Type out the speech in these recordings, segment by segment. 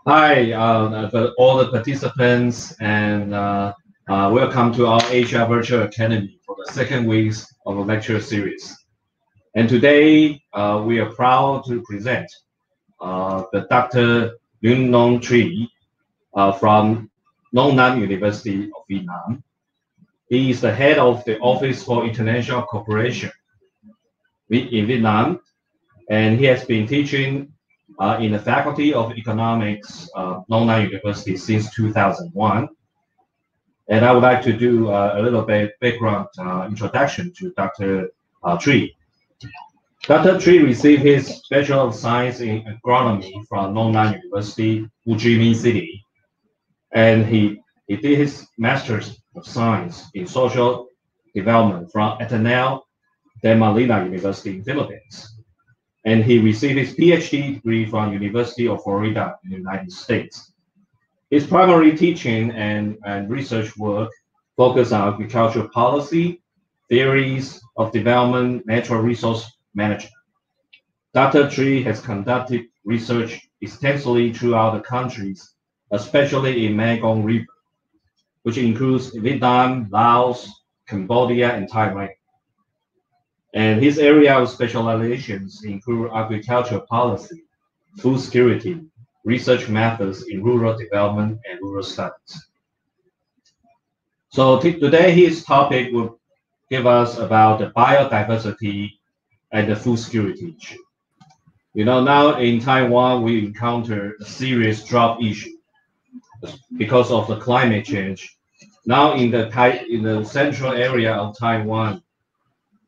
Hi, all the participants, and welcome to our Asia Virtual Academy for the second week of a lecture series. And today, we are proud to present the Dr. Nong Thuy from Nong University of Vietnam. He is the head of the Office for International Cooperation in Vietnam, and he has been teaching in the Faculty of Economics, Nong University since 2001. And I would like to do a little bit background introduction to Dr. Thuy. Dr. Thuy received his Bachelor of Science in Agronomy from Nong University, Ho Chi Minh City, and he did his Master's of Science in Social Development from Ateneo de Manila University in Philippines. And he received his PhD degree from University of Florida in the United States. His primary teaching and research work focus on agricultural policy, theories of development, natural resource management. Dr. Thuy has conducted research extensively throughout the countries, especially in Mekong River, which includes Vietnam, Laos, Cambodia, and Thailand. And his area of specializations include agricultural policy, food security, research methods in rural development, and rural studies. So today his topic will give us about the biodiversity and the food security issue. You know, now in Taiwan, we encounter a serious drought issue because of the climate change. Now in the central area of Taiwan,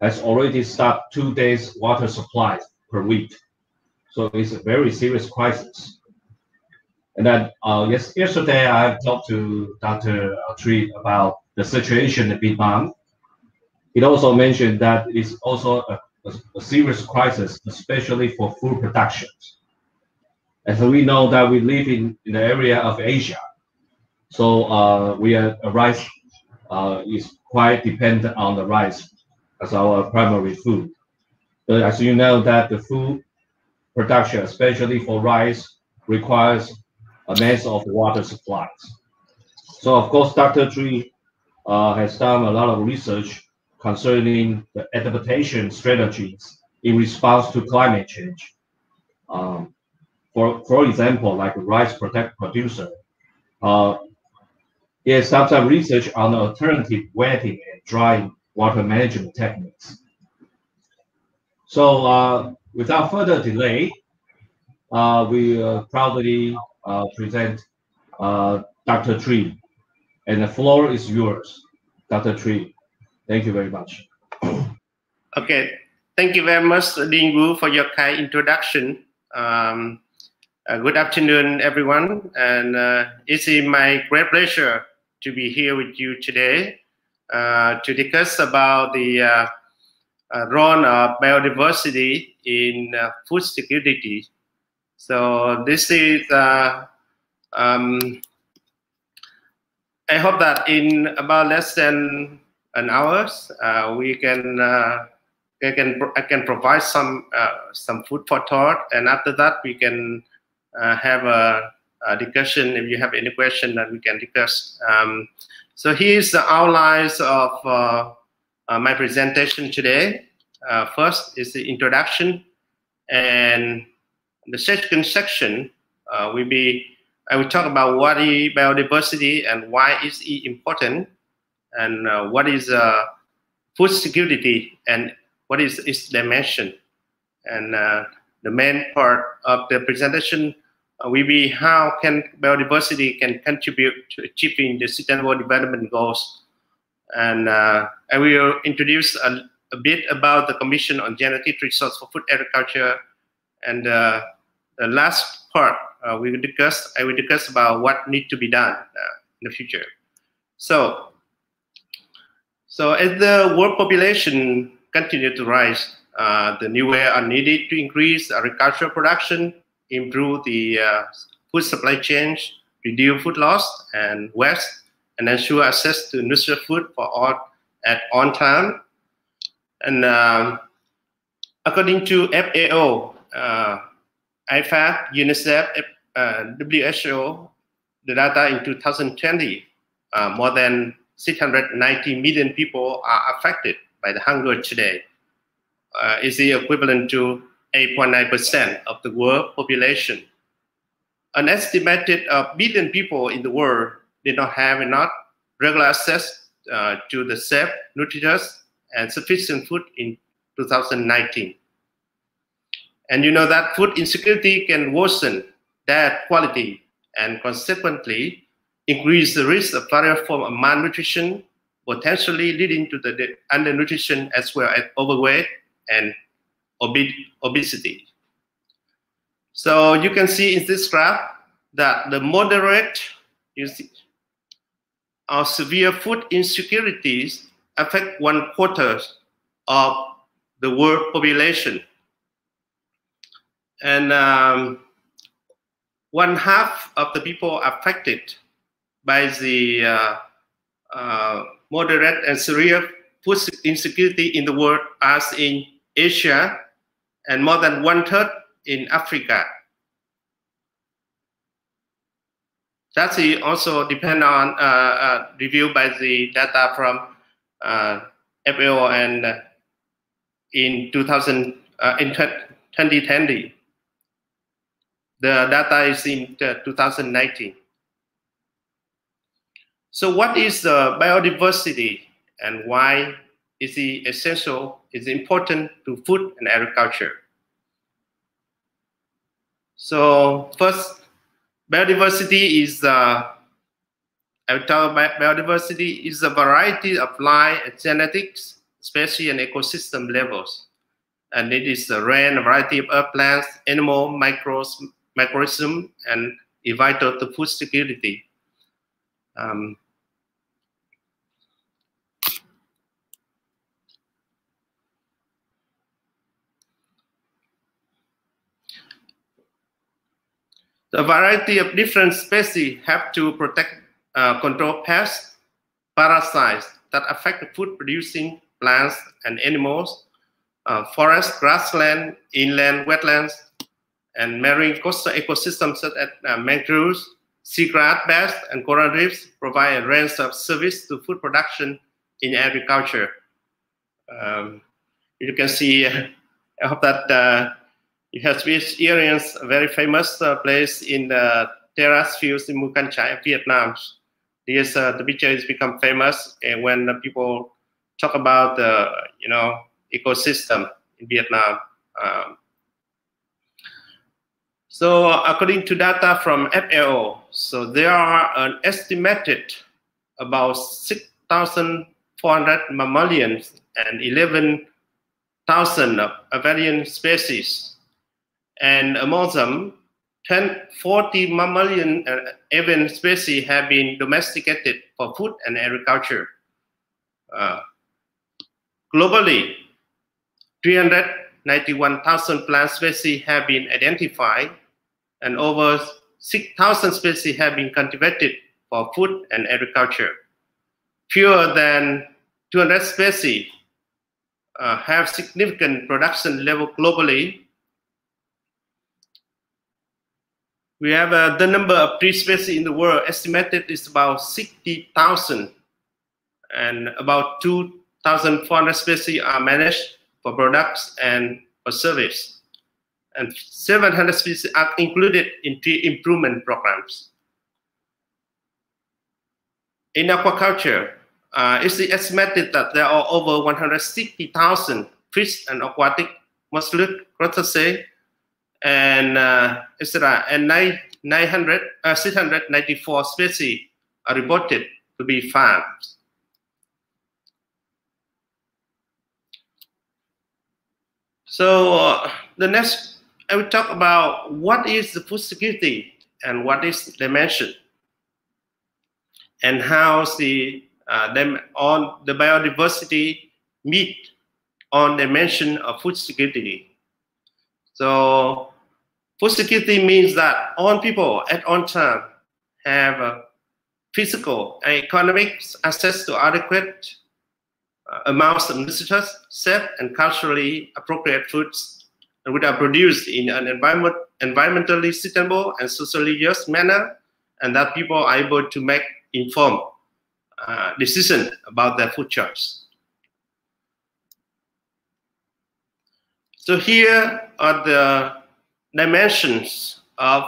has already stopped 2 days water supply per week. So it's a very serious crisis. And then yesterday I talked to Dr. Thuy about the situation in Vietnam. He also mentioned that it's also a serious crisis, especially for food production. And so we know that we live in the area of Asia. So rice is quite dependent on the rice as our primary food. But as you know that the food production, especially for rice, requires a mass of water supplies. So of course, Dr. Thuy has done a lot of research concerning the adaptation strategies in response to climate change. For example, like a rice producer, he has done some research on alternative wetting and drying water management techniques. So without further delay, we proudly present Dr. Thuy, and the floor is yours, Dr. Thuy. Thank you very much. Okay, thank you very much, Ding Wu, for your kind introduction. Good afternoon, everyone, and it's my great pleasure to be here with you today to discuss about the role of biodiversity in food security. So this is, I hope that in about less than an hour, I can provide some food for thought, and after that we can have a discussion. If you have any question, that we can discuss. So here's the outlines of my presentation today. First is the introduction, and the second section I will talk about what is biodiversity and why is it important, and what is food security and what is its dimension. And the main part of the presentation will be how can biodiversity can contribute to achieving the Sustainable Development Goals. And I will introduce a bit about the Commission on Genetic Resource for Food Agriculture. And the last part I will discuss about what needs to be done in the future. So as the world population continues to rise, the new ways are needed to increase agricultural production, improve the food supply chain, reduce food loss and waste, and ensure access to nutritious food for all at on time. And according to FAO, IFAD, UNICEF, WHO, the data in 2020, more than 690 million people are affected by the hunger today. Is the equivalent to 8.9% of the world population. An estimated billion people in the world did not have enough regular access to the safe, nutritious, and sufficient food in 2019. And you know that food insecurity can worsen diet quality and consequently increase the risk of various forms of malnutrition, potentially leading to the undernutrition as well as overweight and obesity. So you can see in this graph that the moderate or severe food insecurities affect 1/4 of the world population. And 1/2 of the people affected by the moderate and severe food insecurity in the world are in Asia, and more than 1/3 in Africa. That's also depend on review by the data from FAO and in 2020. The data is in 2019. So what is the biodiversity and why is it essential, is important to food and agriculture? So first, biodiversity is biodiversity is a variety of life, genetics, species, and ecosystem levels. And it is a range, a variety of earth plants, animal, microorganisms, and is vital to food security. The variety of different species have to protect, control pests, parasites that affect the food-producing plants and animals, forest, grassland, inland wetlands, and marine coastal ecosystems such as mangroves, seagrass, bass, and coral reefs provide a range of service to food production in agriculture. You can see, I hope that you have experienced a very famous place in the terrace fields in Mù Cang Chải, Vietnam. This, the picture has become famous when people talk about the ecosystem in Vietnam. So according to data from FAO, so there are an estimated about 6,400 mammalians and 11,000 avian species. And among them, 40 mammalian and avian species have been domesticated for food and agriculture. Globally, 391,000 plant species have been identified, and over 6,000 species have been cultivated for food and agriculture. Fewer than 200 species have significant production level globally. We have the number of tree species in the world estimated is about 60,000, and about 2,400 species are managed for products and for service, and 700 species are included in tree improvement programs. In aquaculture, it's estimated that there are over 160,000 fish and aquatic mollusks, crustaceans, and etc. And 694 species are reported to be farmed. So the next, I will talk about what is the food security and what is dimension, and how the biodiversity meet on dimension of food security. So food security means that all people at all time have physical and economic access to adequate amounts of nutritious, safe, and culturally appropriate foods which are produced in an environmentally sustainable and socially just manner, and that people are able to make informed decisions about their food choice. So here are the dimensions of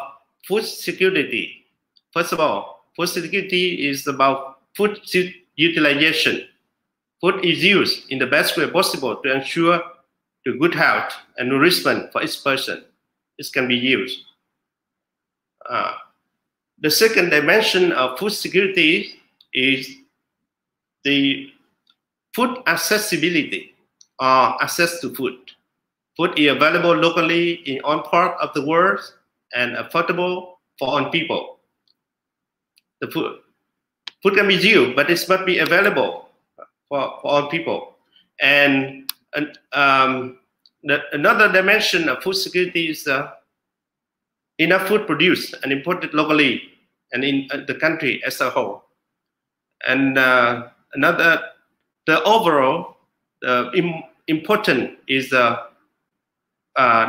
food security. First of all, food security is about food utilization. Food is used in the best way possible to ensure the good health and nourishment for each person. This can be used. The second dimension of food security is the food accessibility, or access to food. Food is available locally in all parts of the world and affordable for all people. The food can be used, but it must be available for all people. And another dimension of food security is enough food produced and imported locally and in the country as a whole. And the overall important is the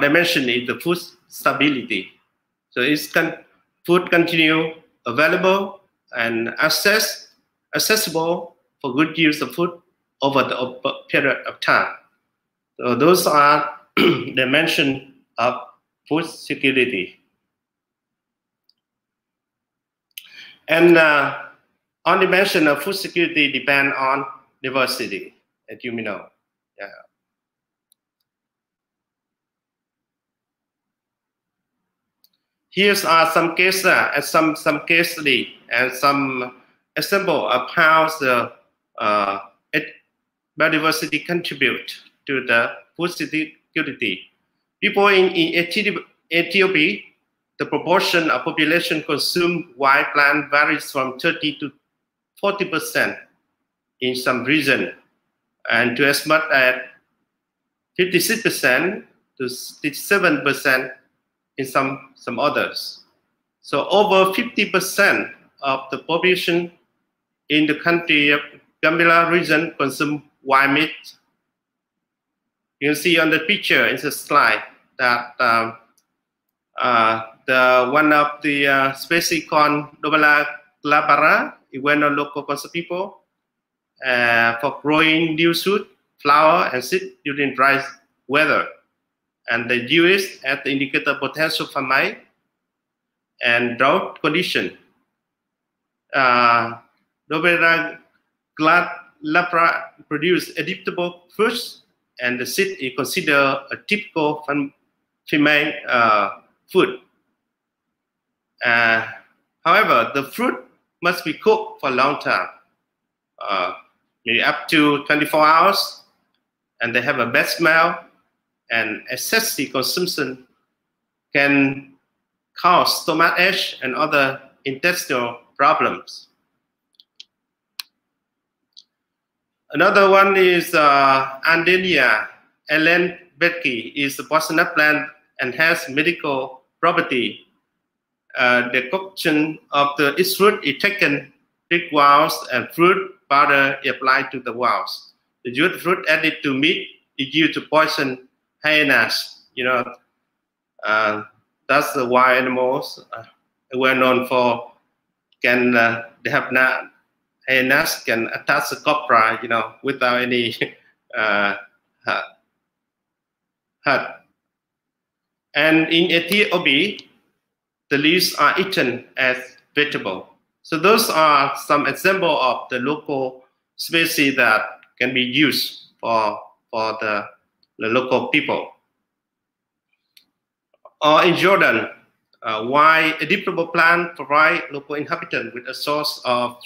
dimension is the food stability. So food continue available and accessible for good use of food over the period of time. So those are dimensions of food security. And on dimension of food security depend on diversity, as you may know. Yeah. Here are some cases and some case study and some example of how the biodiversity contribute to the food security. People in Ethiopia, the proportion of population consume wild plant varies from 30 to 40% in some region, and to as much as 56% to 67% in some others. So over 50% of the population in the country of Gambela region consume wild meat. You can see on the picture in the slide that one of the species called Dobala glabara is well known local people for growing new shoot, flower, and seed during dry weather. And they use it as the indicator potential for famine and drought condition. Dobala glabara produce edible fruits, and the seed is considered a typical female food. However, the fruit must be cooked for a long time, maybe up to 24 hours, and they have a bad smell, and excessive consumption can cause stomach ache and other intestinal problems. Another one is Andelia ellenbecki is a poisonous plant and has medical property. The decoction of its fruit is taken, pick walls, and fruit powder applied to the walls. The juice fruit added to meat is used to poison hyenas. You know, that's the wild animals well known for they have not. Hyenas can attack the cobra, you know, without any hurt. And in Ethiopia, the leaves are eaten as vegetable. So those are some examples of the local species that can be used for the local people. Or in Jordan, why edible plant provide local inhabitants with a source of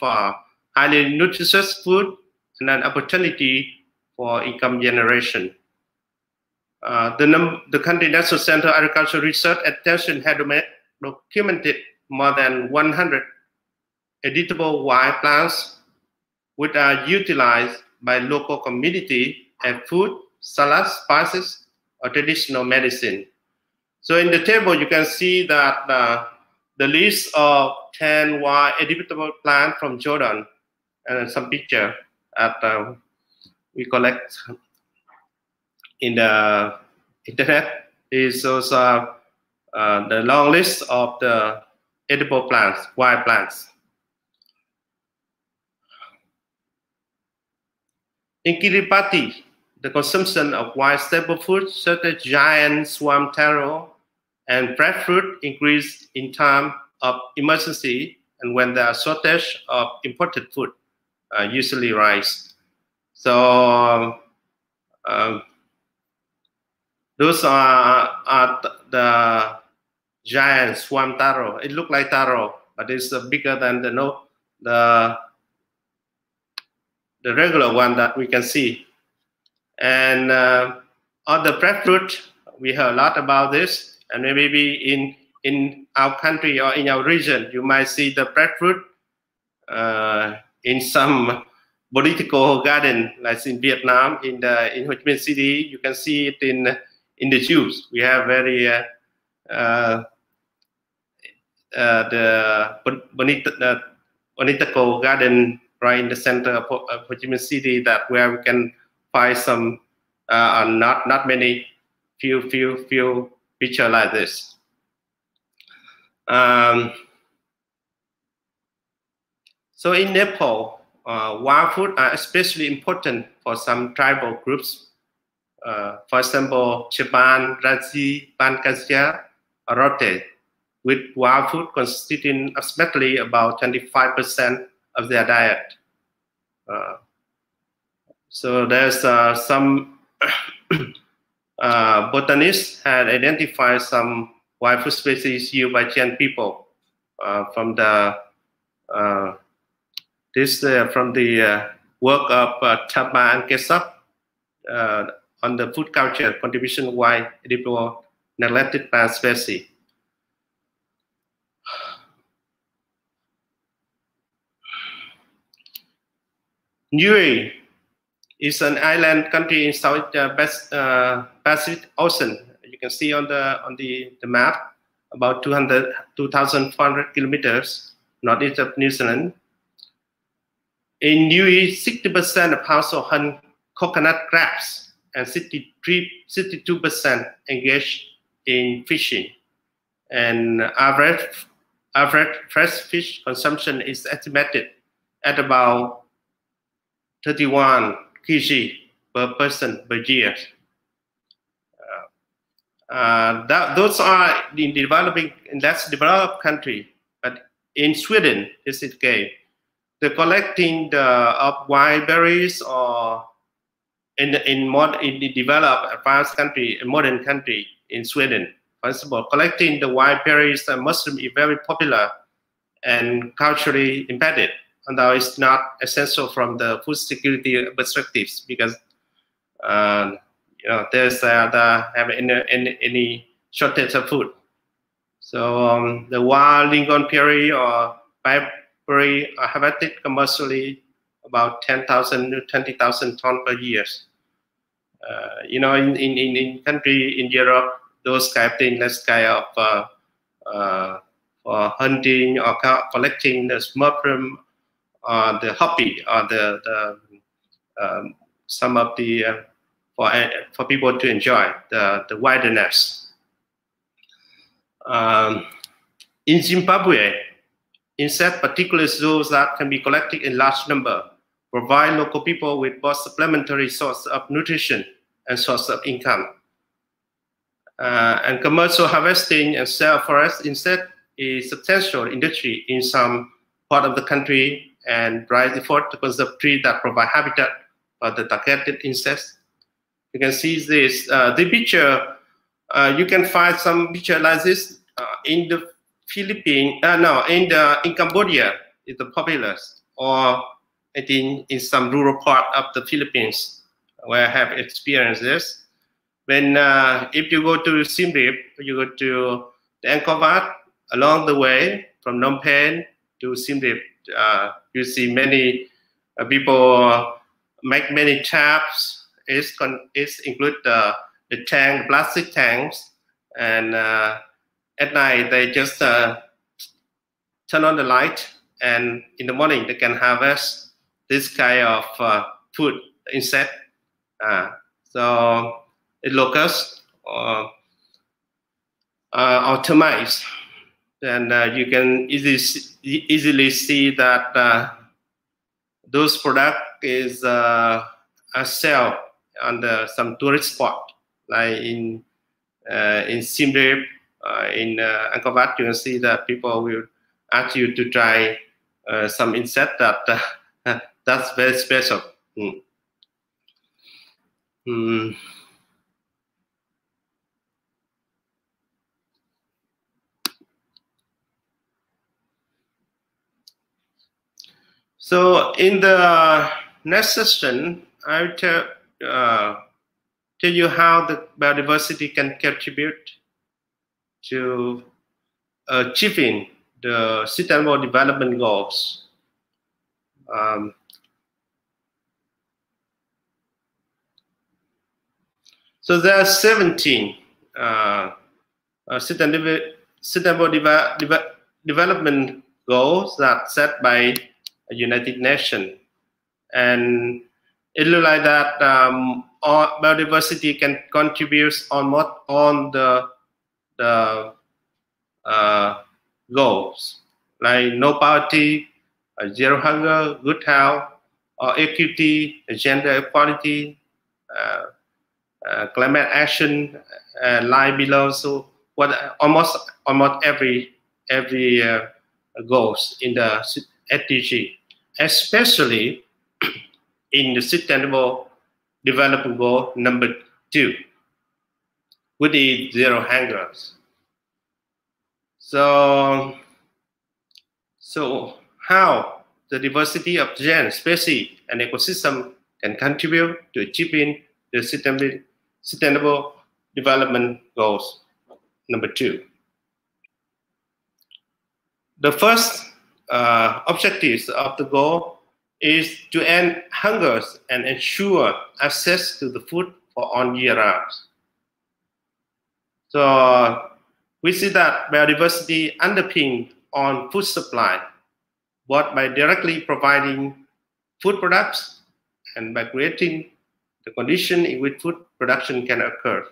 highly nutritious food and an opportunity for income generation. The country National Center of Agricultural Research Attention had documented more than 100 edible wild plants which are utilized by local community as food, salads, spices, or traditional medicine. So in the table, you can see that the list of 10 wild edible plants from Jordan, and some picture that we collect in the internet. is also the long list of the edible plants, wild plants. In Kiribati, the consumption of wild staple food such as giant swamp taro and breadfruit increased in time of emergency, and when there are shortage of imported food, usually rice. So those are the giant swamp taro. It looks like taro, but it's bigger than the regular one that we can see. And on the breadfruit, we heard a lot about this, and maybe in our country or in our region, you might see the breadfruit in some political garden, like in Vietnam, in Ho Chi Minh City. You can see it in the juice. We have very the political garden right in the center of Ho Chi Minh City, that where we can find some not many few picture like this. So in Nepal, wild food are especially important for some tribal groups. For example, Chaban, Raji, Pankasya, or Rote, with wild food constituting approximately about 25% of their diet. So there's some botanists had identified some wild food species used by Chan people from the work of Thapa and Kesap on the food culture contribution why edible neglected plant species. Nguyen is an island country in South Pacific Ocean. You can see on the map, about 2,400 kilometers northeast of New Zealand. In Niue, 60% of household hunt coconut crabs, and 62% engaged in fishing. And average fresh fish consumption is estimated at about 31 kg per person per year. Those are in that's developed country. But in Sweden, this is okay. The collecting of wild berries, or in the developed advanced country, a modern country in Sweden, for example, collecting the wild berries and mushroom is very popular and culturally embedded, although it's not essential from the food security perspectives, because there's have any shortage of food. So the wild Lingon berry or pipeberry are harvested commercially about 10,000 to 20,000 tons per year. In country in Europe, those kind of things, that's kind of for hunting or collecting the mushroom, the hobby, or some of the for people to enjoy the wilderness. In Zimbabwe, insect particular zoos that can be collected in large number provide local people with both supplementary source of nutrition and source of income. And commercial harvesting and sale of forest insect is substantial industry in some part of the country, and drive effort to conserve trees that provide habitat for the targeted insects. You can see this. The picture, you can find some picture like this in the Philippines. In Cambodia, is the popular, or I think in some rural part of the Philippines where I have experienced this. When if you go to Siem Reap, you go to the Angkor Wat, along the way from Phnom Penh to Siem Reap, you see many people make many taps. It's include the tank, plastic tanks, and at night they just turn on the light, and in the morning they can harvest this kind of food, insect. So it locusts, or termites, then you can easily see that those products is are sell on some tourist spot, like in Siem Reap, in Angkor Wat. You can see that people will ask you to try some insect that that's very special. So in the next session, I will tell you how the biodiversity can contribute to achieving the Sustainable Development Goals. So there are 17 Sustainable Development Goals that set by the United Nations, and it looks like that biodiversity can contribute on the goals, like no poverty, zero hunger, good health, or equity, gender equality, climate action, lie below. So what almost every goals in the SDG, especially in the Sustainable Development Goal number 2, which is zero hunger. So how the diversity of genes, species, and ecosystem can contribute to achieving the Sustainable Development Goals number 2. The first objectives of the goal is to end hunger and ensure access to the food for all year round. So we see that biodiversity underpins on food supply, both by directly providing food products and by creating the condition in which food production can occur.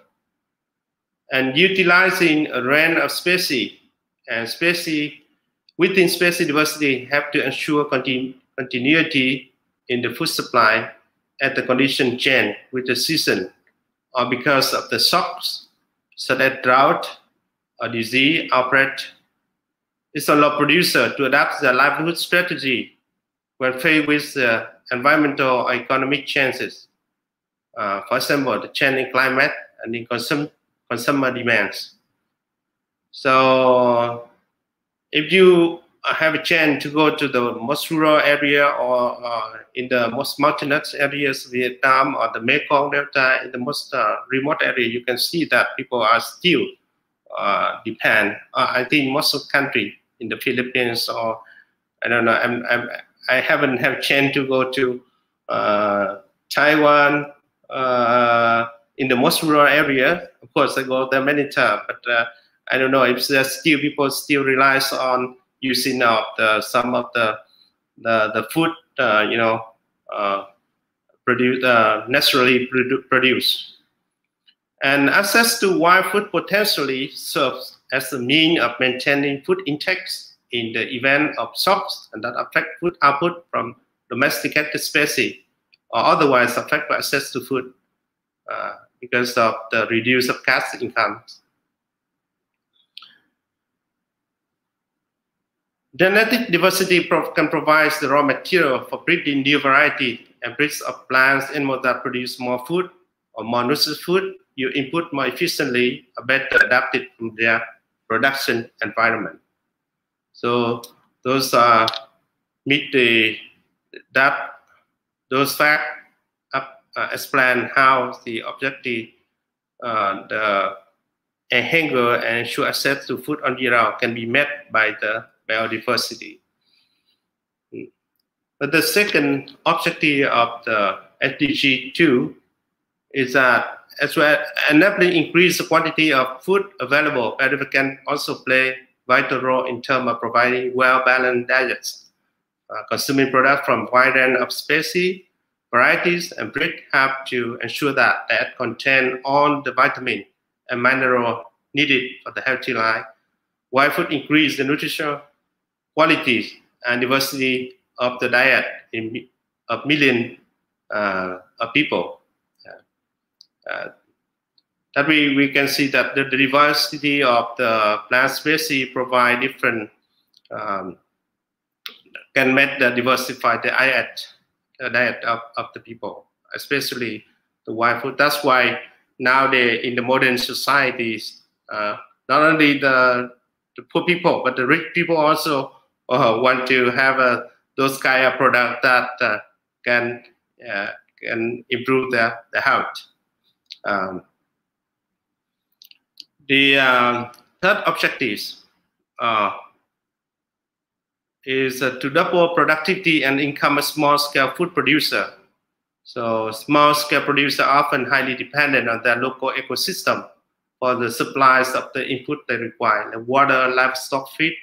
And utilizing a range of species and within species diversity have to ensure continuity in the food supply at the condition change with the season or because of the shocks such as drought or disease outbreak. It's allow producer to adapt their livelihood strategy when faced with environmental or economic changes. For example, the change in climate and in consumer demands. So if you have a chance to go to the most rural area or in the most mountainous areas, Vietnam or the Mekong Delta, in the most remote area, you can see that people are still depend. I think most of the country in the Philippines, or I don't know, I haven't had a chance to go to Taiwan in the most rural area. Of course, I go there many times, but I don't know if there's still people still relies on using some of the food naturally produced. And access to wild food potentially serves as a means of maintaining food intakes in the event of shocks and that affect food output from domesticated species or otherwise affect access to food because of the reduce of cash incomes. Genetic diversity can provide the raw material for breeding new variety and breeds of plants and animals that produce more food or more nutritious food. You input more efficiently, are better adapted from their production environment. So those those facts explain how the objective, the hunger and ensure access to food on year round can be met by the biodiversity. But the second objective of the SDG 2 is that as well enabling increase the quantity of food available, biodiversity can also play a vital role in terms of providing well-balanced diets. Consuming products from wide range of species, varieties, and breed have to ensure that they contain all the vitamin and mineral needed for the healthy life. Wild food increase the nutritional qualities and diversity of the diet of millions of people. That we can see that the diversity of the plant species provide different, can make the diversify the diet of the people, especially the wild food. That's why nowadays in the modern societies, not only the poor people, but the rich people also want to have those kind of products that can improve their health. The third objective is to double productivity and income of small-scale food producer. So small-scale producers are often highly dependent on their local ecosystem for the supplies of the input they require, the water, livestock feed,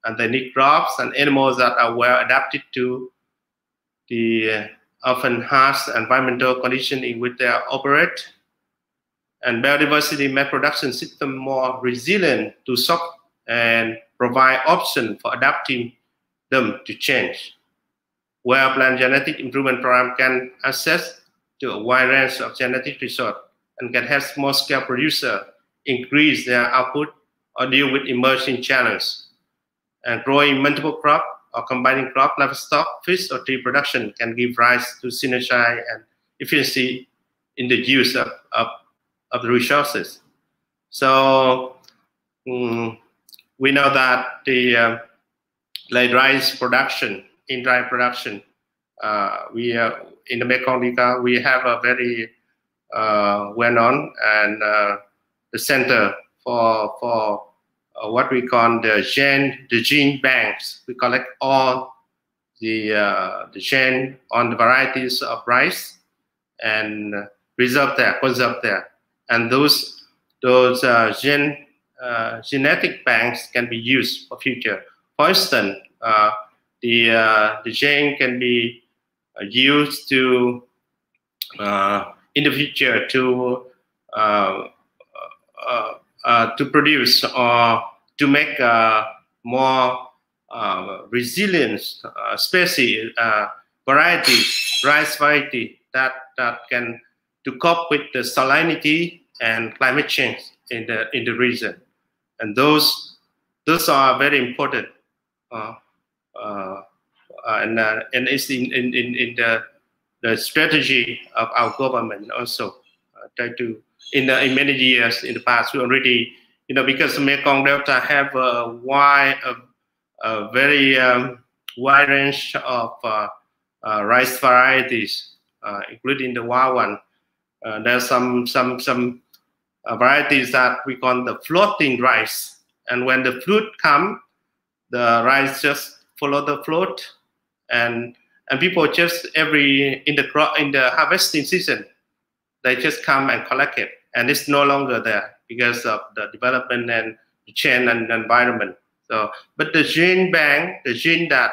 and they need crops and animals that are well adapted to the often harsh environmental conditions in which they operate. And biodiversity make production system more resilient to shock and provide options for adapting them to change. Where plant genetic improvement program can access to a wide range of genetic resources and can help small-scale producers increase their output or deal with emerging challenges. And growing multiple crops or combining crop, livestock, fish, or tree production can give rise to synergy and efficiency in the use of the resources. So we know that the like rice production, in dry production, we in the Mekong Delta we have a very well-known and the center for what we call the gene banks. We collect all the gene on the varieties of rice and preserve there, conserve there. And those genetic banks can be used for future. For instance, the gene can be used to in the future to produce or to make more resilient species rice variety that can to cope with the salinity and climate change in the region, and those are very important, and it's in the strategy of our government also. Try to in many years in the past we already, because Mekong Delta have a very wide range of rice varieties, including the wild one. There's some varieties that we call the floating rice, and when the flood come, the rice just follow the float, and people just in the harvesting season, they just come and collect it, and it's no longer there because of the development and the change and environment. So, but the gene bank, the gene that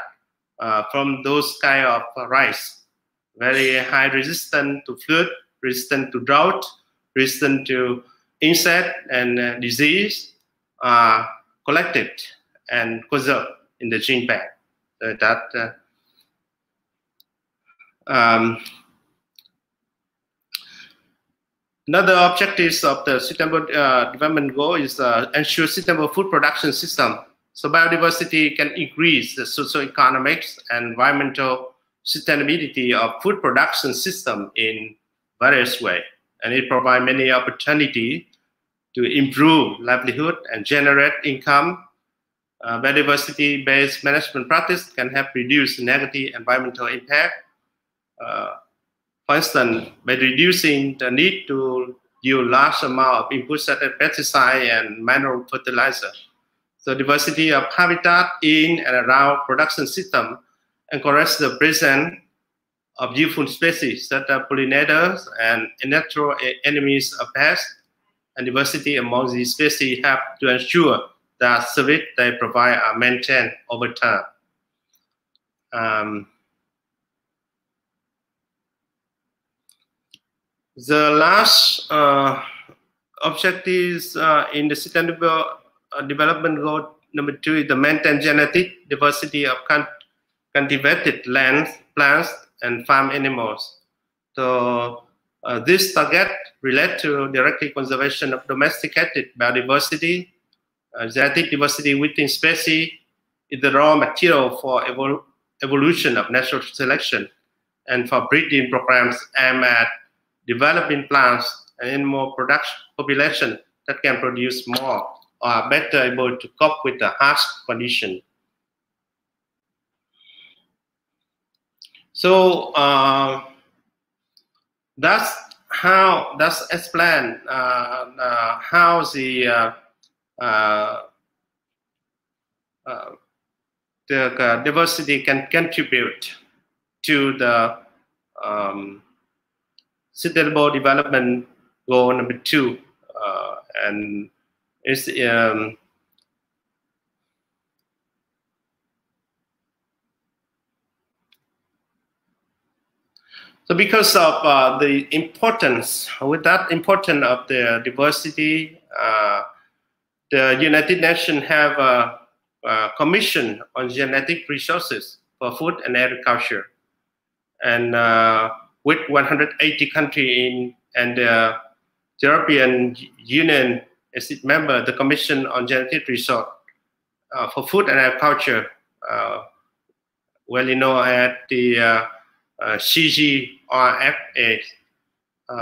from those kind of rice, very high resistant to flood, resistant to drought, resistant to insect and disease, are collected and conserved in the gene bank. So that another objective of the Sustainable Development Goal is ensure sustainable food production system. So biodiversity can increase the socio-economic and environmental sustainability of food production system in various ways, and it provides many opportunities to improve livelihood and generate income. Biodiversity-based management practice can help reduce negative environmental impact. For instance, by reducing the need to use large amount of inputs such as pesticide and mineral fertilizer. So diversity of habitat in and around production system encourages the presence of useful species such as pollinators and natural enemies of pests, and diversity among these species help to ensure that service they provide are maintained over time. The last objectives in the Sustainable Development Goal number 2 is to maintain genetic diversity of cultivated lands, plants, and farm animals. So this target relate to directly conservation of domesticated biodiversity. Genetic diversity within species is the raw material for evolution of natural selection, and for breeding programs aimed at developing plants and animal production population that can produce more or are better able to cope with the harsh condition. So that's explain how the diversity can contribute to the Sustainable Development Goal number 2, and it's so because of the importance, with that importance of the diversity, the United Nations have a commission on genetic resources for food and agriculture, and with 180 countries and the European Union as its member, the Commission on Genetic Resource for Food and Agriculture, well known as the CGRFA,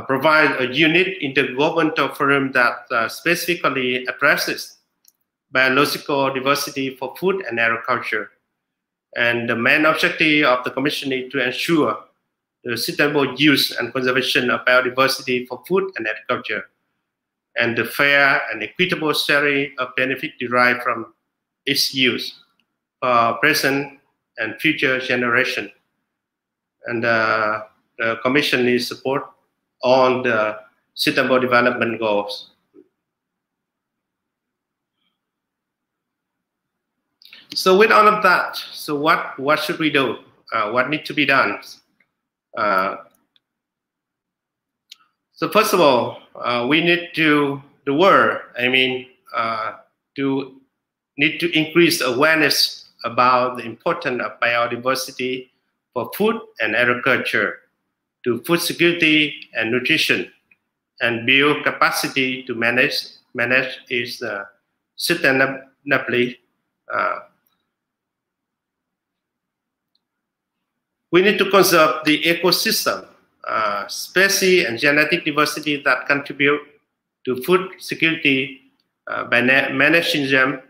provide a unique intergovernmental forum that specifically addresses biological diversity for food and agriculture. And the main objective of the Commission is to ensure the sustainable use and conservation of biodiversity for food and agriculture, and the fair and equitable sharing of benefit derived from its use for present and future generation. And the Commission is support on the Sustainable Development Goals. So with all of that, so what should we do? What needs to be done? So first of all, we need to need to increase awareness about the importance of biodiversity for food and agriculture, to food security and nutrition, and build capacity to manage it sustainably. We need to conserve the ecosystem, species and genetic diversity that contribute to food security by managing them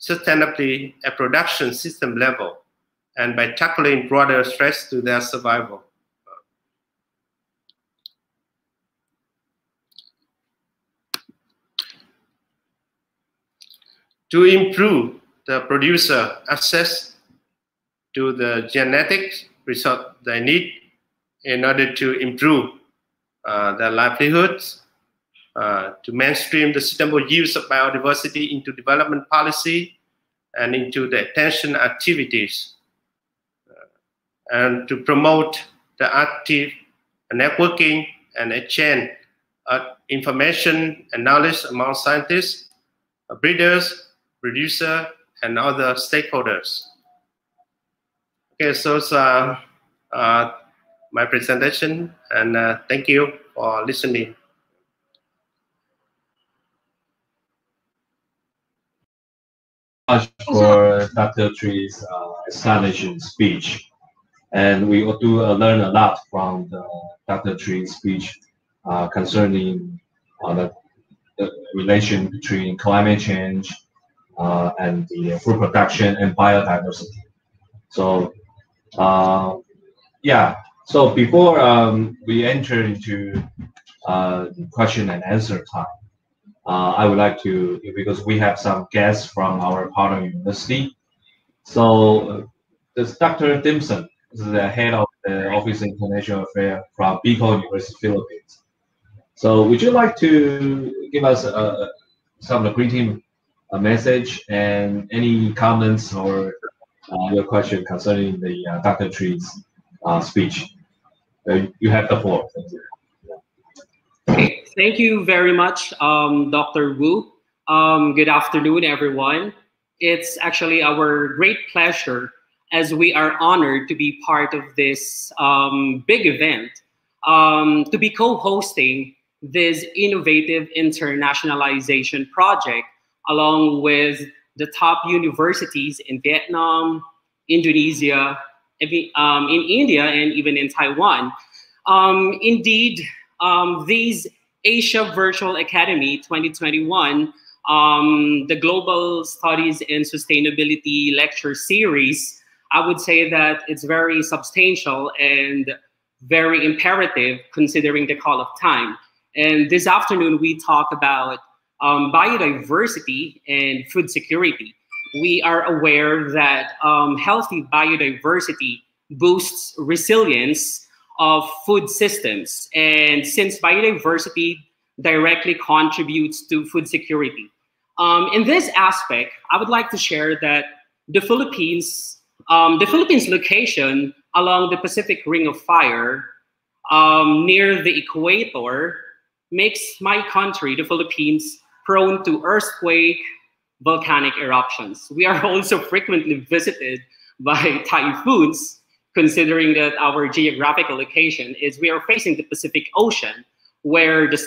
sustainably at production system level, and by tackling broader threats to their survival. To improve the producer access to the genetic resource they need in order to improve their livelihoods, to mainstream the sustainable use of biodiversity into development policy and into the attention activities, and to promote the active networking and exchange of information and knowledge among scientists, breeders, producers, and other stakeholders. Okay, so it's my presentation, and thank you for listening. Much for Dr. Thuy's astonishing speech, and we do learn a lot from Dr. Thuy's speech concerning the relation between climate change and the food production and biodiversity. So yeah, so before we enter into the question and answer time, I would like to, because we have some guests from our partner university. So this Dr. Dimson is the head of the Office of International Affairs from Bicol University, Philippines. So would you like to give us some greeting message and any comments or your question concerning the Dr. Thuy's speech? You have the floor. Okay, Thank you very much, Dr. Wu. Good afternoon, everyone. It's actually our great pleasure as we are honored to be part of this big event, to be co-hosting this innovative internationalization project along with the top universities in Vietnam, Indonesia, in India, and even in Taiwan. Indeed, these Asia Virtual Academy 2021, the Global Studies in Sustainability lecture series, I would say that it's very substantial and very imperative considering the call of time. And this afternoon, we talk about biodiversity and food security. We are aware that healthy biodiversity boosts resilience of food systems. And since biodiversity directly contributes to food security. In this aspect, I would like to share that the Philippines location along the Pacific Ring of Fire near the equator makes my country, the Philippines, prone to earthquake, volcanic eruptions. We are also frequently visited by typhoons, considering that our geographical location is we are facing the Pacific Ocean, where the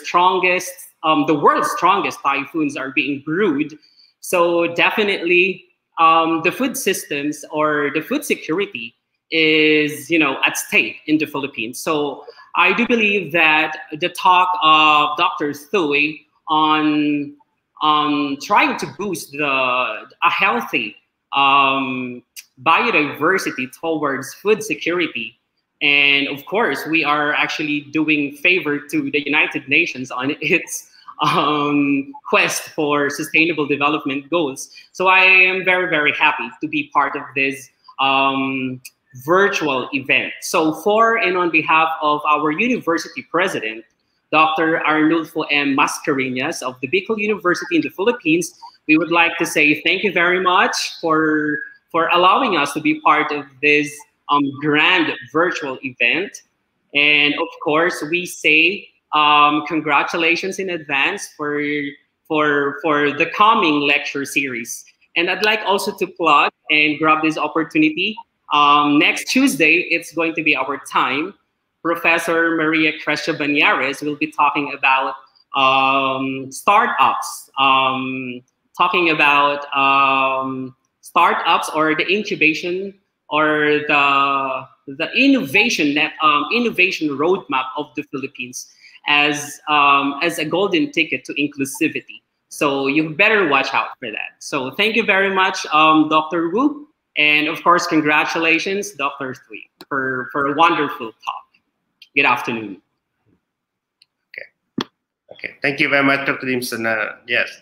world's strongest typhoons are being brewed. So definitely the food systems or the food security is, at stake in the Philippines. So I do believe that the talk of Dr. Thuy on trying to boost a healthy biodiversity towards food security. And of course, we are actually doing favor to the United Nations on its quest for sustainable development goals. So I am very, very happy to be part of this virtual event. So for and on behalf of our university president, Dr. Arnulfo M. Mascareñas of the Bicol University in the Philippines, we would like to say thank you very much for allowing us to be part of this grand virtual event. And of course, we say congratulations in advance for the coming lecture series. And I'd like also to plug and grab this opportunity. Next Tuesday, it's going to be our time. Professor Maria Crescia Banyares will be talking about startups, talking about startups or the incubation or the innovation roadmap of the Philippines as a golden ticket to inclusivity. So you better watch out for that. So thank you very much, Dr. Wu, and of course, congratulations, Dr. Thuy, for a wonderful talk. Good afternoon. Okay. Thank you very much, Dr. Dimson. Yes.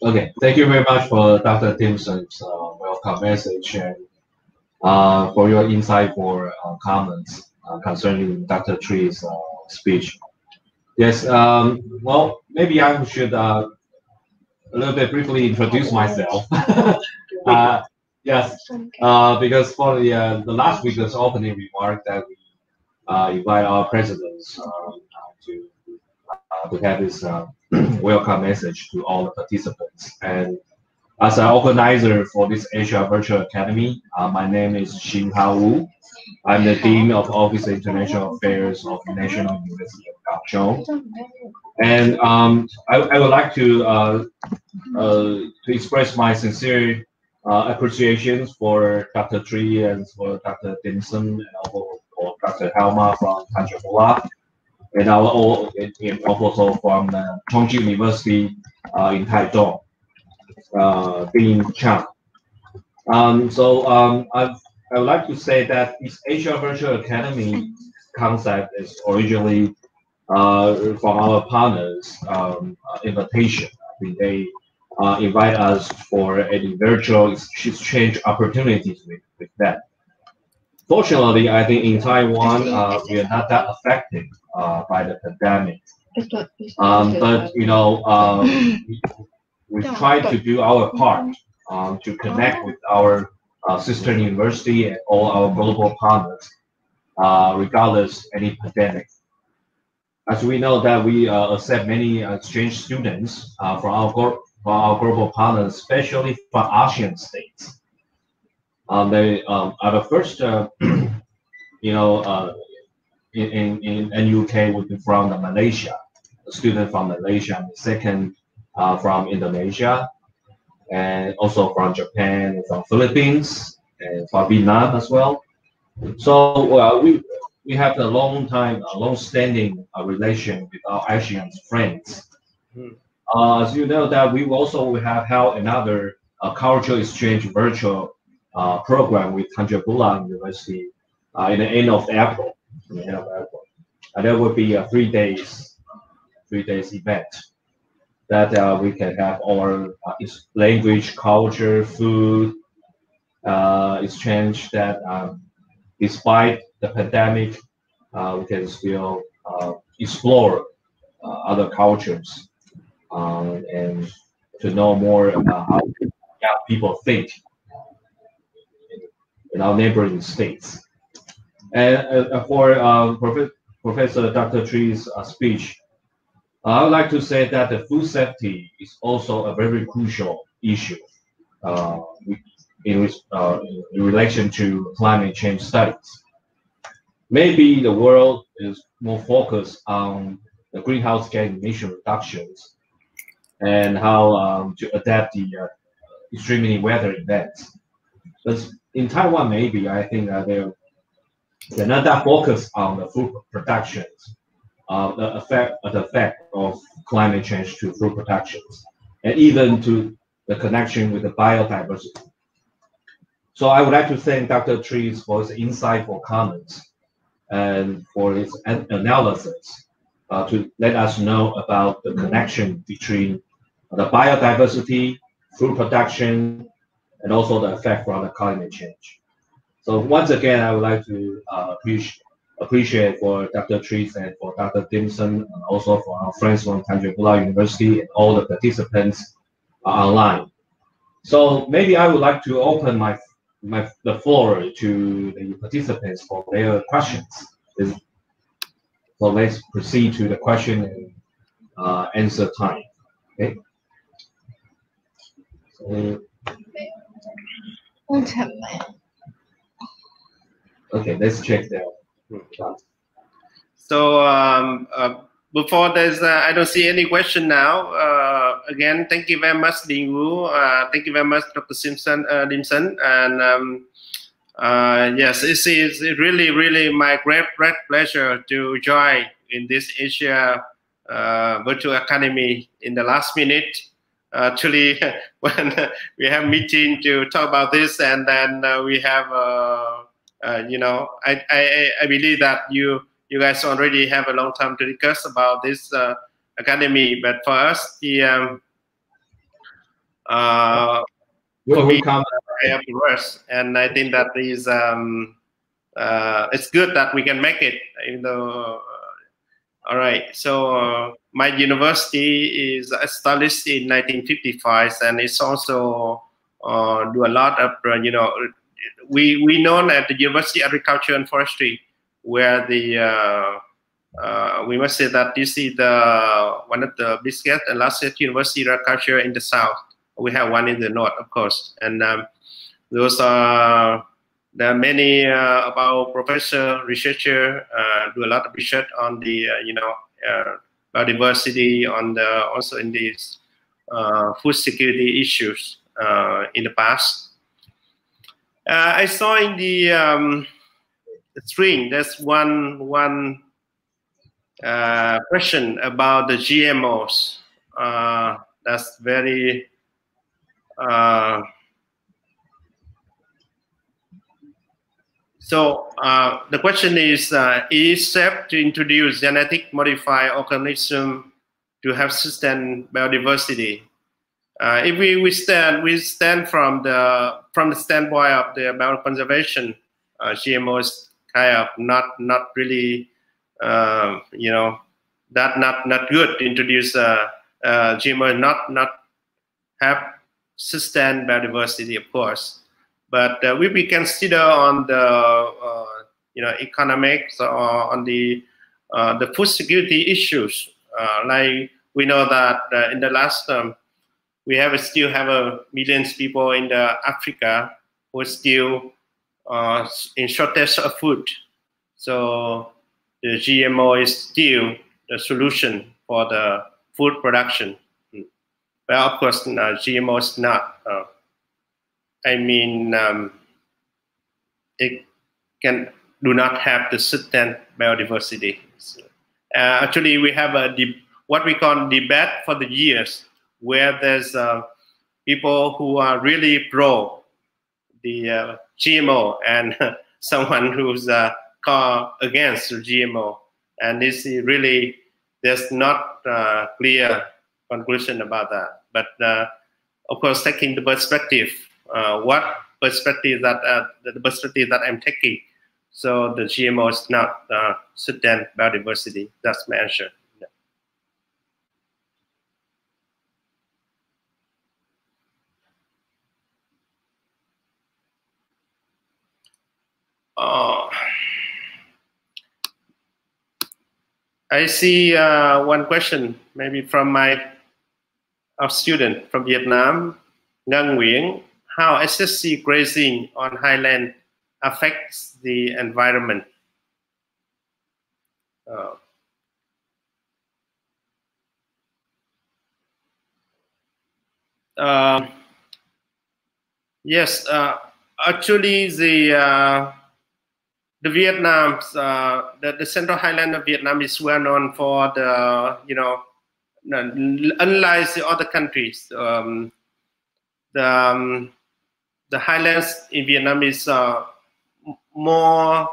Okay. Thank you very much for Dr. Dimson's welcome message and for your insightful comments concerning Dr. Thuy's speech. Yes. Well, maybe I should a little bit briefly introduce myself. Yes, because for the last week's opening remark that we invite our presidents to have this welcome message to all the participants. And as an organizer for this Asia Virtual Academy, my name is Xinhao Wu. I'm the Dean of Office of International Affairs of the National University of Kaohsiung. And I would like to express my sincere appreciations for Dr. Thuy and for Dr. Dimson and also for Dr. Helma from Tanjung, and also from Chongqing University in Taichung, Dean Chang. I would like to say that this Asia Virtual Academy concept is originally from our partners' invitation. I think they invite us for any virtual exchange opportunities with them. Fortunately, I think in Taiwan, we are not that affected by the pandemic. But we try to do our part to connect with our sister university and all our global partners, regardless any pandemic. as we know that we accept many exchange students from our global partners, especially from ASEAN states. They are the first, you know, in UK would be from Malaysia, a student from Malaysia, and the second from Indonesia, and also from Japan, and from Philippines, and from Vietnam as well. So we have a long-standing relation with our Asian friends. As you know, that we also have held another cultural exchange virtual program with Tanjung University in the end of April. And there will be a 3 days event that we can have our language, culture, food exchange that despite the pandemic, we can still explore other cultures and to know more about how people think in our neighboring states. And for Professor Dr. Thuy's speech, I would like to say that the food safety is also a very crucial issue in relation to climate change studies. Maybe the world is more focused on the greenhouse gas emission reductions and how to adapt the extreme weather events. But in Taiwan, maybe I think they're not that focused on the food productions, the effect of climate change to food productions, and even to the connection with the biodiversity. So I would like to thank Dr. Thuy for his insightful comments and for his analysis to let us know about the connection between the biodiversity, food production, and also the effect from the climate change. So once again, I would like to appreciate for Dr. Thuy and for Dr. Dimson, and also for our friends from Tanjung University and all the participants online. So maybe I would like to open the floor to the participants for their questions. So let's proceed to the question and answer time. Okay. So, okay, let's check that. So before there's, I don't see any question now. Again, thank you very much, Ding Wu. Thank you very much, Dr. Dimson. And yes, it's really, really my great pleasure to join in this Asia Virtual Academy in the last minute. Actually, when we have meeting to talk about this, and then we have, you know, I believe that you guys already have a long time to discuss about this academy, but for us, the we come afterwards, and I think that is it's good that we can make it, even though. All right, so my university is established in 1955, and it's also do a lot of, you know, we known at the University of Agriculture and Forestry, where the we must say that this is the one of the biggest and largest university of agriculture in the south. We have one in the north, of course, and those are. There are many of our professor, researcher do a lot of research on the you know, biodiversity, on the also in these food security issues in the past. I saw in the string there's one question about the GMOs. That's very. So the question is safe to introduce genetic modified organism to have sustained biodiversity? If we stand from the standpoint of the bioconservation, GMOs kind of not really, you know, that not good to introduce GMO, not have sustained biodiversity, of course. But we consider on the you know, economics or on the the food security issues. Like we know that in the last term, we still have millions of people in Africa who are still in shortage of food. So the GMO is still the solution for the food production. Well, of course, GMO is not. It do not have the certain biodiversity. Actually, we have what we call debate for the years, where there's people who are really pro the GMO and someone who's against the GMO. And this is really, there's not clear conclusion about that. But of course, taking the perspective, the perspective that I'm taking, so the GMO is not certain biodiversity. That's my answer. I see one question, maybe from our student from Vietnam, Nguyen. How SSC grazing on highland affects the environment? Yes, actually the Vietnam's the Central Highland of Vietnam is well known for the unlike the other countries, the highlands in Vietnam is more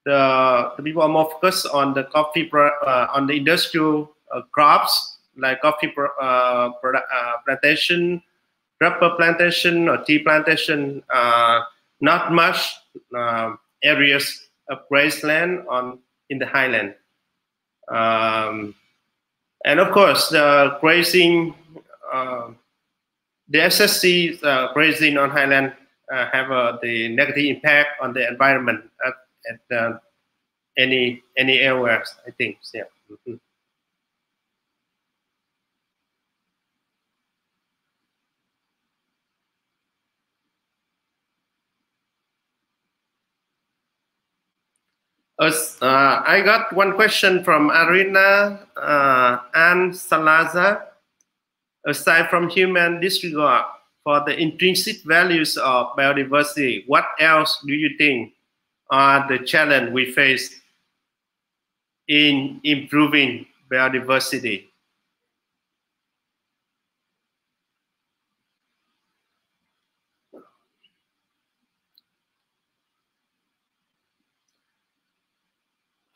the people are more focused on the coffee on the industrial crops like coffee plantation, rubber plantation, or tea plantation. Not much areas of grassland in the highland, and of course the grazing, the SSC grazing on highland have the negative impact on the environment at any areas, I think. Yeah. I got one question from Arina and Salazar. Aside from human disregard for the intrinsic values of biodiversity, what else do you think are the challenges we face in improving biodiversity?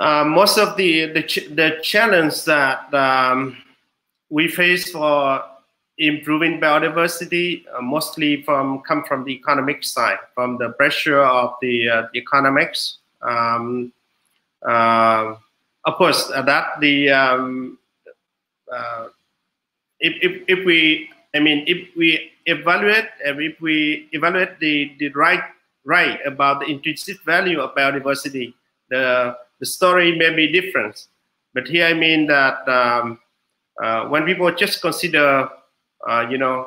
Most of the challenge that we face for improving biodiversity mostly come from the economic side, from the pressure of the economics. Of course, that if we evaluate the right about the intrinsic value of biodiversity, the story may be different. But here I mean that when people just consider the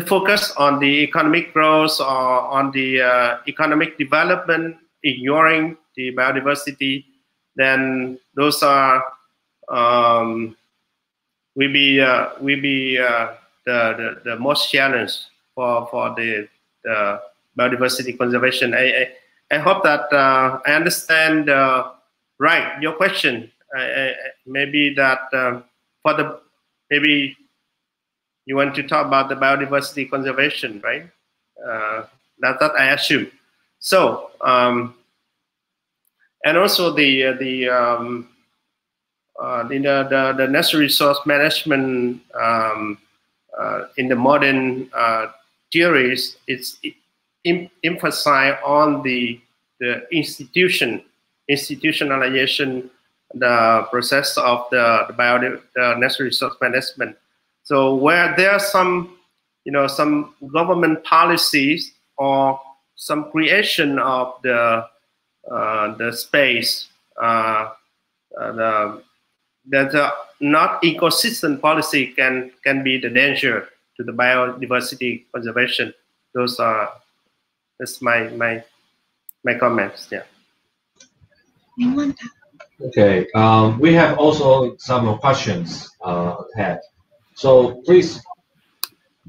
focus on the economic growth or on the economic development, ignoring the biodiversity, then those are will be the most challenge for the biodiversity conservation. I hope that I understand right your question. Maybe that maybe you want to talk about the biodiversity conservation, right? That's what I assume. So and also the natural resource management in the modern theories, it's emphasize on the institutionalization, the process of the natural resource management. So where there are some government policies or some creation of the the space, that not ecosystem policy can be the danger to the biodiversity conservation. That's my comments. Yeah. Okay. We have also some questions ahead. So please,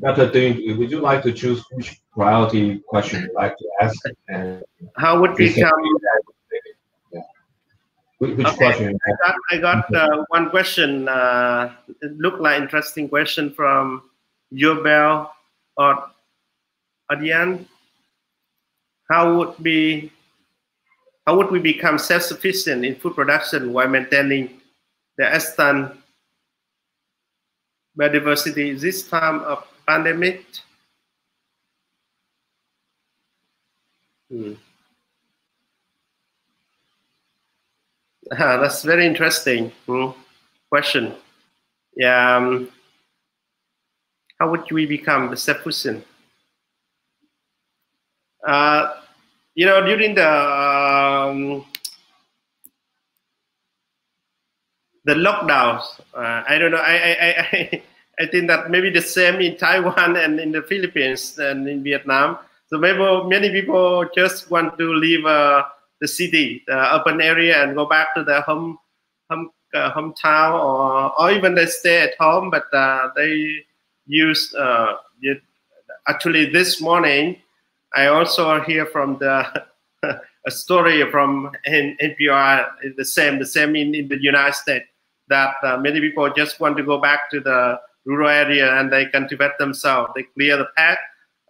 Dr. Thuy, would you like to choose which priority question you'd like to ask? And how would we come? Yeah. Which Okay, question? I got one question. It looked like interesting question from Yobel or Adian. How would we become self-sufficient in food production while maintaining the extant biodiversity this time of pandemic? That's very interesting question. Yeah, how would we become self-sufficient? You know, during the lockdowns, I don't know. I think that maybe the same in Taiwan and in the Philippines and in Vietnam. So maybe many people just want to leave the city, the urban area, and go back to their hometown, or even they stay at home, but they use. Actually, this morning, I also hear from a story from NPR. The same in the United States, that many people just want to go back to the rural area and they cultivate themselves. They clear the path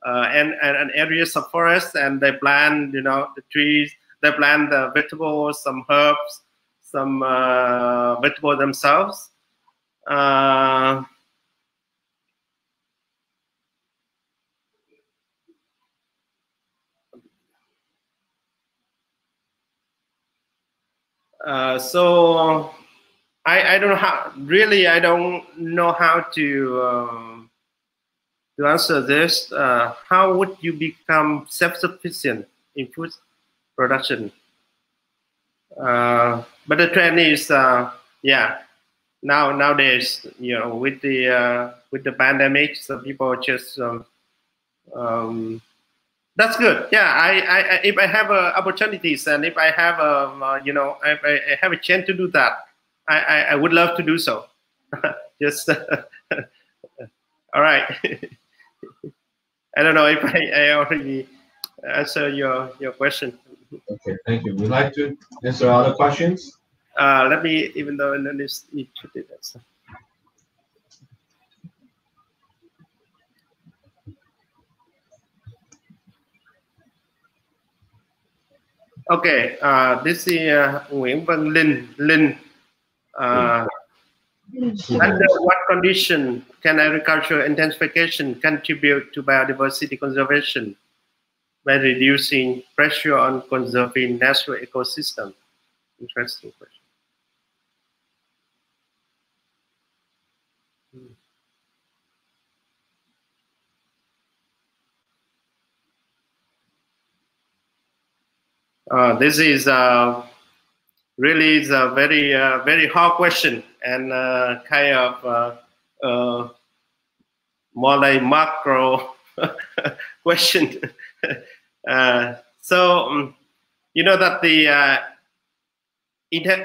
and areas of forest, and they plant, the trees. They plant the vegetables, some herbs, some vegetables themselves. So I don't know how. Really, I don't know how to answer this. How would you become self-sufficient in food production? But the trend is, nowadays, with the pandemic, so people just that's good. Yeah, if I have opportunities, and if I have if I have a chance to do that, I would love to do so. Just all right. I don't know if I already answer your question. Okay, thank you. Would you like to answer other questions? Let me, even though in this need to do that. Okay, this is Nguyễn Văn Linh. Under what condition can agricultural intensification contribute to biodiversity conservation by reducing pressure on conserving natural ecosystem? Interesting question. This is really is a very hard question, and kind of more like macro question. So you know that the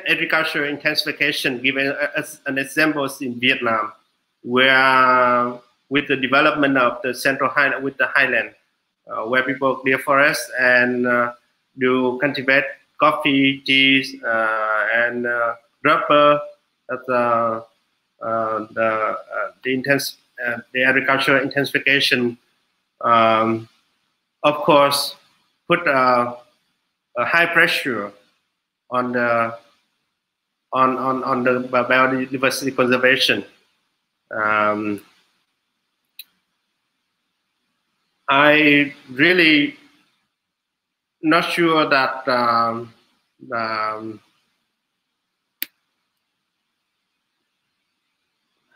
agricultural intensification, given as an example in Vietnam, where with the development of the central highland, with the highland, where people clear forests and do cultivate coffee, teas, and rubber. The agricultural intensification, of course, put a high pressure on the biodiversity conservation. I really not sure that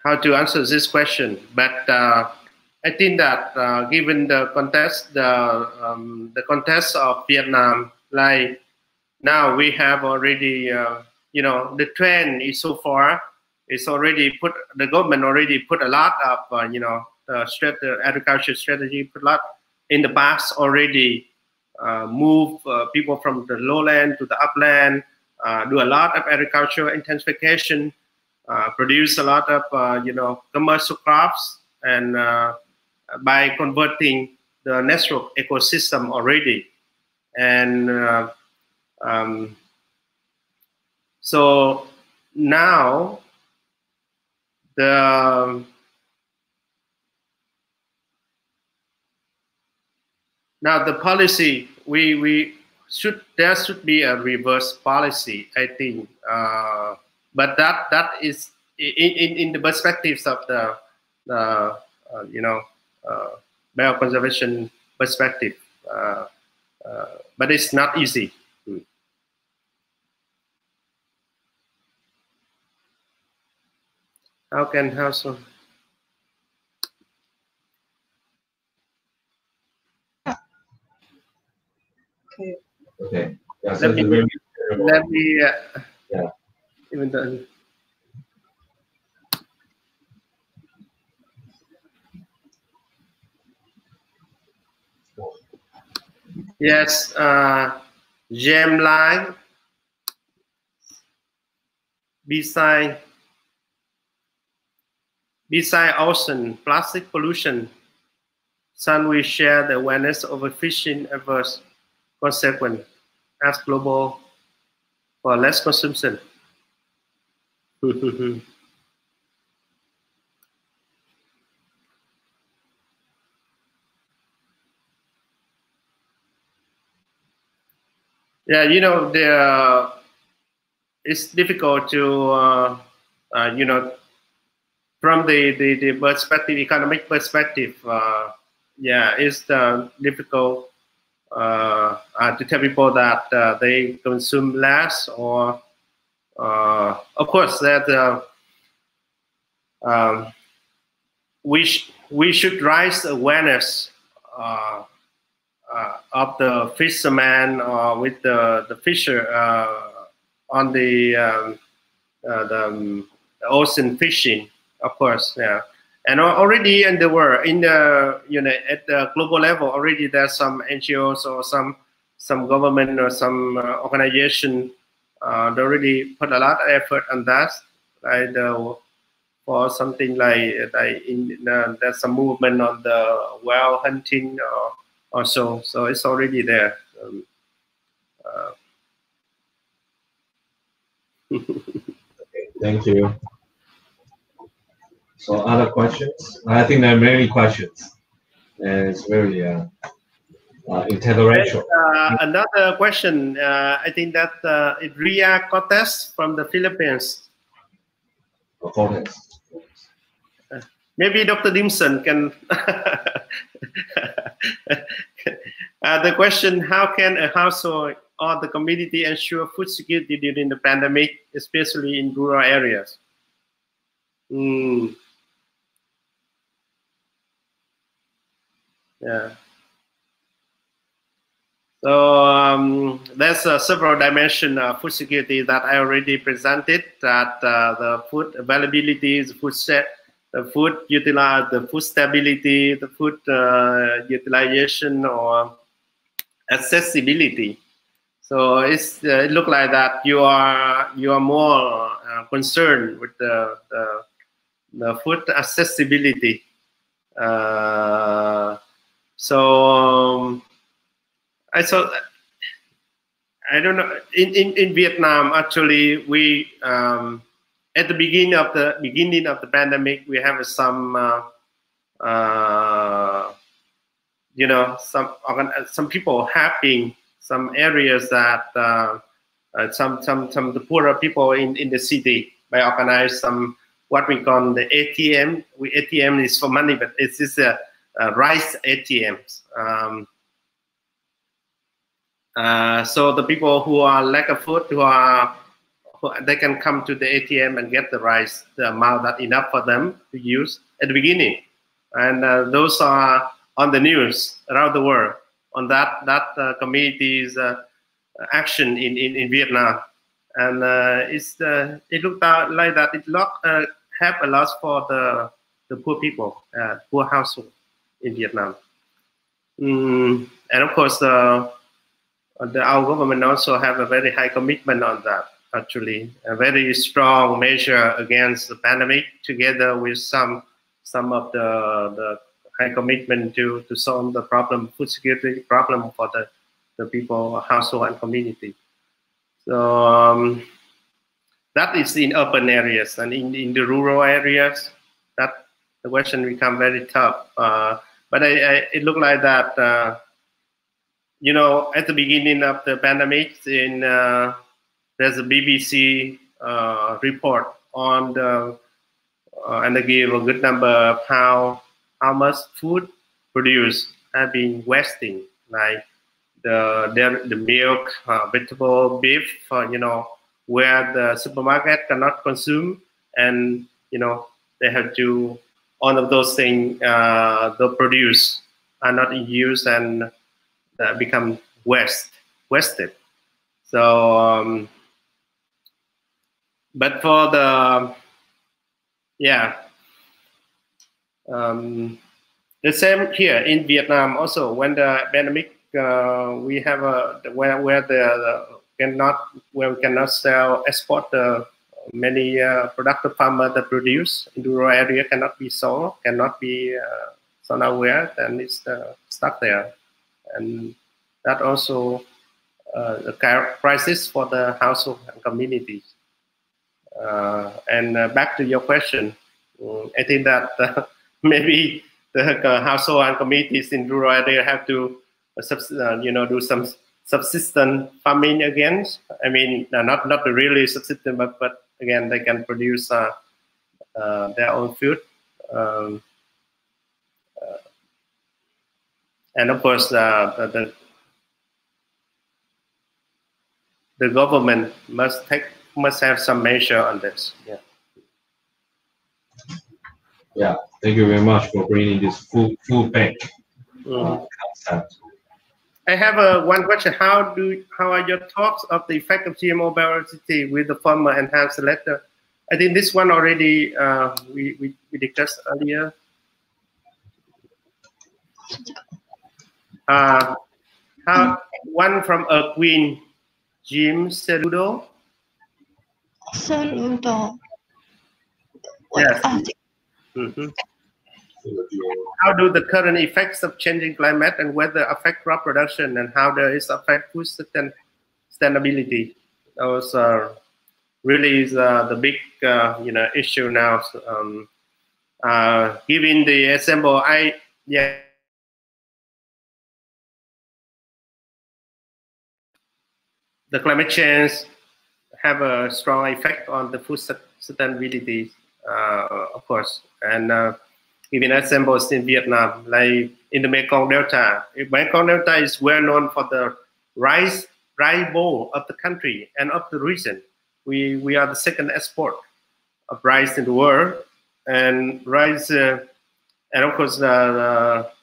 how to answer this question, but I think that given the context, the context of Vietnam, like now we have already, you know, the trend is so far. It's already put, the government already put a lot of, you know, the agriculture strategy, put a lot in the past already, move people from the lowland to the upland, do a lot of agricultural intensification, produce a lot of, you know, commercial crops, and by converting the natural ecosystem already. And so now the policy, there should be a reverse policy, I think, but that is in the perspectives of the you know, bioconservation perspective, but it's not easy. How so? Okay. Okay. Yeah, Let me yeah. Even though, yes, gem line beside ocean plastic pollution. Sun will share the awareness of fishing adverse consequence as global for less consumption. Yeah, you know, it's difficult to, you know, from the perspective, economic perspective, yeah, it's difficult to tell people that they consume less, or of course that we should raise awareness of the fisherman with the fisher on the ocean fishing, of course, yeah. And already in the world, in the, you know, at the global level, already there's some NGOs or some government or some organization they already put a lot of effort on that, right? For something like there's some movement on the whale hunting or so it's already there. Thank you. So other questions? I think there are many questions, and it's very intellectual. Another question, I think that it's Ria Cortez from the Philippines. Maybe Dr. Dimson can. The question: how can a household or the community ensure food security during the pandemic, especially in rural areas? Yeah. So there's several dimensions of food security that I already presented. That the food availability, the food set, the food utilize, the food stability, the food utilization or accessibility. So it's it looks like that you are more concerned with the food accessibility. I don't know. In Vietnam, actually, we at the beginning of the pandemic, we have some you know, some people helping some areas that some the poorer people in the city by organize some what we call the ATM. ATM is for money, but it's just rice ATMs. So the people who are lack of food, they can come to the ATM and get the rice, the amount that enough for them to use at the beginning, and those are on the news around the world. On that communities action in Vietnam, and it looked out like that it have a lot for the poor people, poor household in Vietnam. And of course, our government also have a very high commitment on that. Actually, a very strong measure against the pandemic, together with some of the high commitment to solve the problem, food security problem for the people, household, and community. So that is in urban areas, and in the rural areas, that the question become very tough. But it looked like that. You know, at the beginning of the pandemic, there's a BBC report on and they give a good number of how much food produced have been wasting, like the milk, vegetable, beef, you know, where the supermarket cannot consume, and you know they have to, all of those things the produce are not in use and become wasted. So but for the the same here in Vietnam also. When the pandemic, we have where we cannot export many productive farmers that produce in the rural area cannot be sold nowhere, then it's stuck there, and that also a crisis for the household and communities. And back to your question, I think that maybe the household and communities in rural area have to, you know, do some subsistence farming again. I mean, not really subsistence, but again, they can produce their own food. And of course, the government must have some measure on this. Yeah, thank you very much for bringing this food bank concept. I have one question. How are your thoughts of the effect of GMO biodiversity with the farmer enhanced selector? I think this one already we discussed earlier. One from Queen Jim Saludo. Yes. How do the current effects of changing climate and weather affect crop production, and how does it affect food sustainability? Those are really the big you know, issue now. So, given the example, the climate change have a strong effect on the food sustainability, of course, and even examples in Vietnam, like in the Mekong Delta. Mekong Delta is well known for the rice bowl of the country and of the region. We are the second export of rice in the world, and rice, and of course,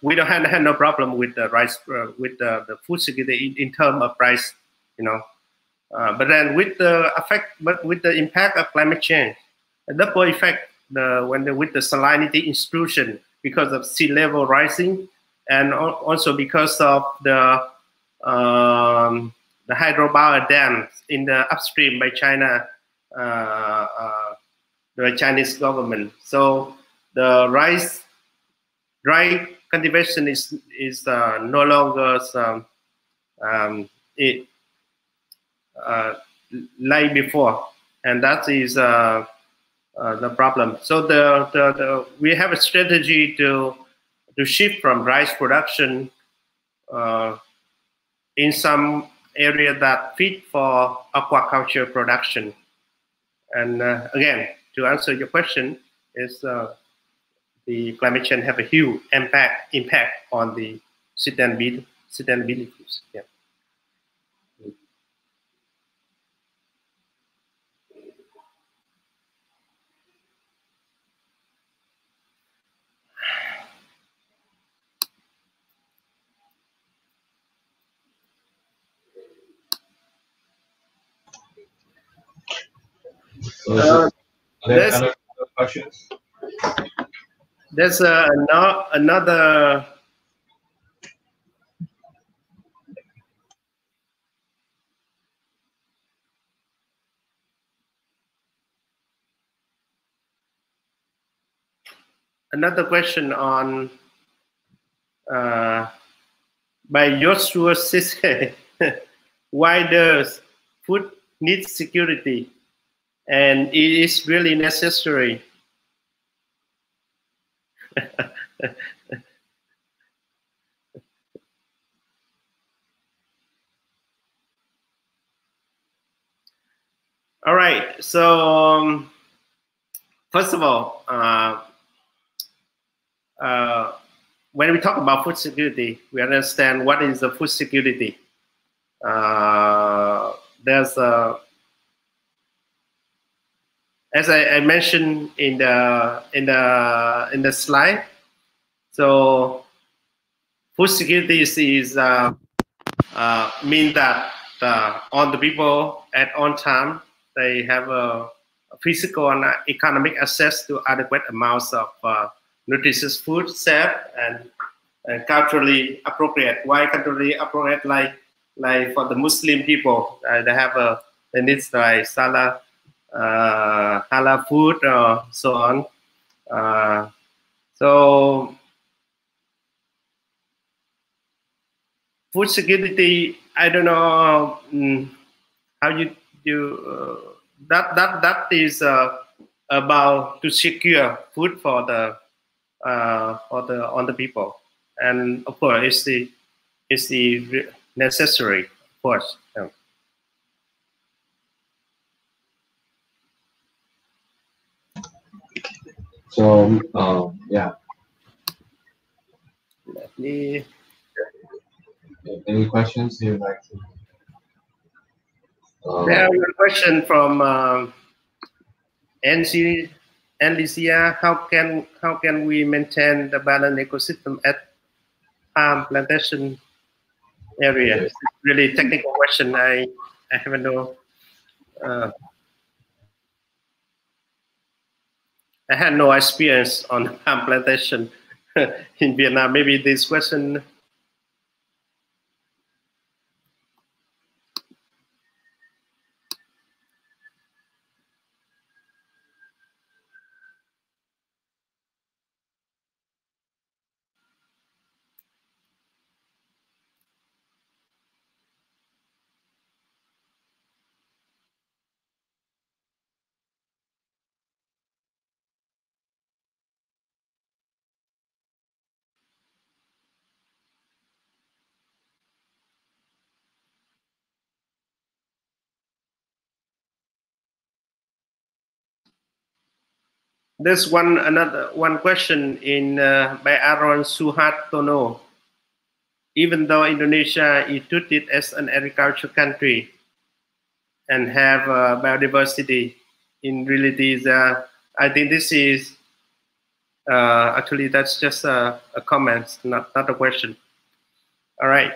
we don't have no problem with the rice, with the food security in terms of price, you know. But then with the impact of climate change, a double effect, with the salinity intrusion because of sea level rising, and also because of the hydropower dams in the upstream by China, the Chinese government. So the dry cultivation is no longer like before, and that is the problem. So we have a strategy to shift from rice production in some area that fit for aquaculture production. And again, to answer your question, is the climate change have a huge impact on the sustainability. Yeah. So are there other questions? There's another. Another question on by Joshua Sisse. Why does food need security, and it is really necessary? All right. So first of all, when we talk about food security, we understand what is the food security. There's as I mentioned in the slide. So food security is mean that all the people at on time they have a physical and economic access to adequate amounts of nutritious food, safe and culturally appropriate. Why culturally appropriate? Like for the Muslim people, they have they need like halal food or so on. So food security, I don't know how you that is about to secure food for the people, and of course it's the necessary, of course. Yeah. So yeah. Let me. Any questions you'd like to? There is a question from Alicia. How can we maintain the balanced ecosystem at palm plantation area? Yes. It's really technical question. I haven't know. I had no experience on palm plantation in Vietnam. Maybe this question. There's one question in by Aaron Suhartono. Even though Indonesia is treated as an agricultural country and have biodiversity, in reality, I think this is actually that's just a comment, not a question. All right.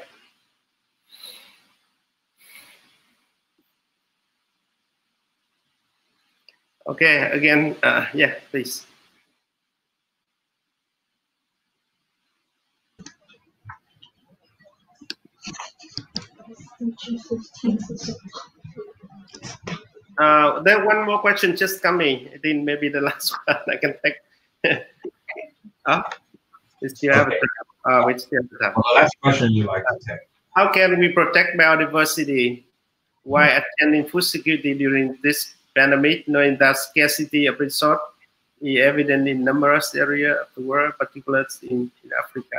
Okay. Again, yeah, please. There one more question just coming. I think maybe the last one I can take. It's the Okay. which the Well, the last question you like to take. How can we protect biodiversity while attending food security during this pandemic, knowing that scarcity of resource is evident in numerous areas of the world, particularly in Africa?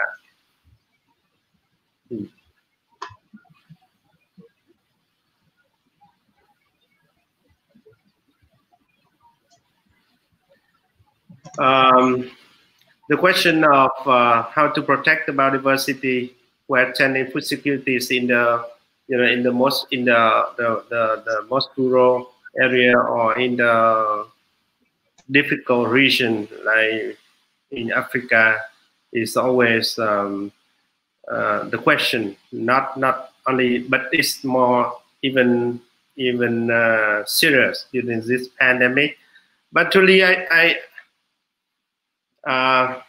The question of how to protect the biodiversity while attending food security is in the in the most rural area or in the difficult region like in Africa is always the question. Not only, but it's more even even serious during this pandemic. But truly,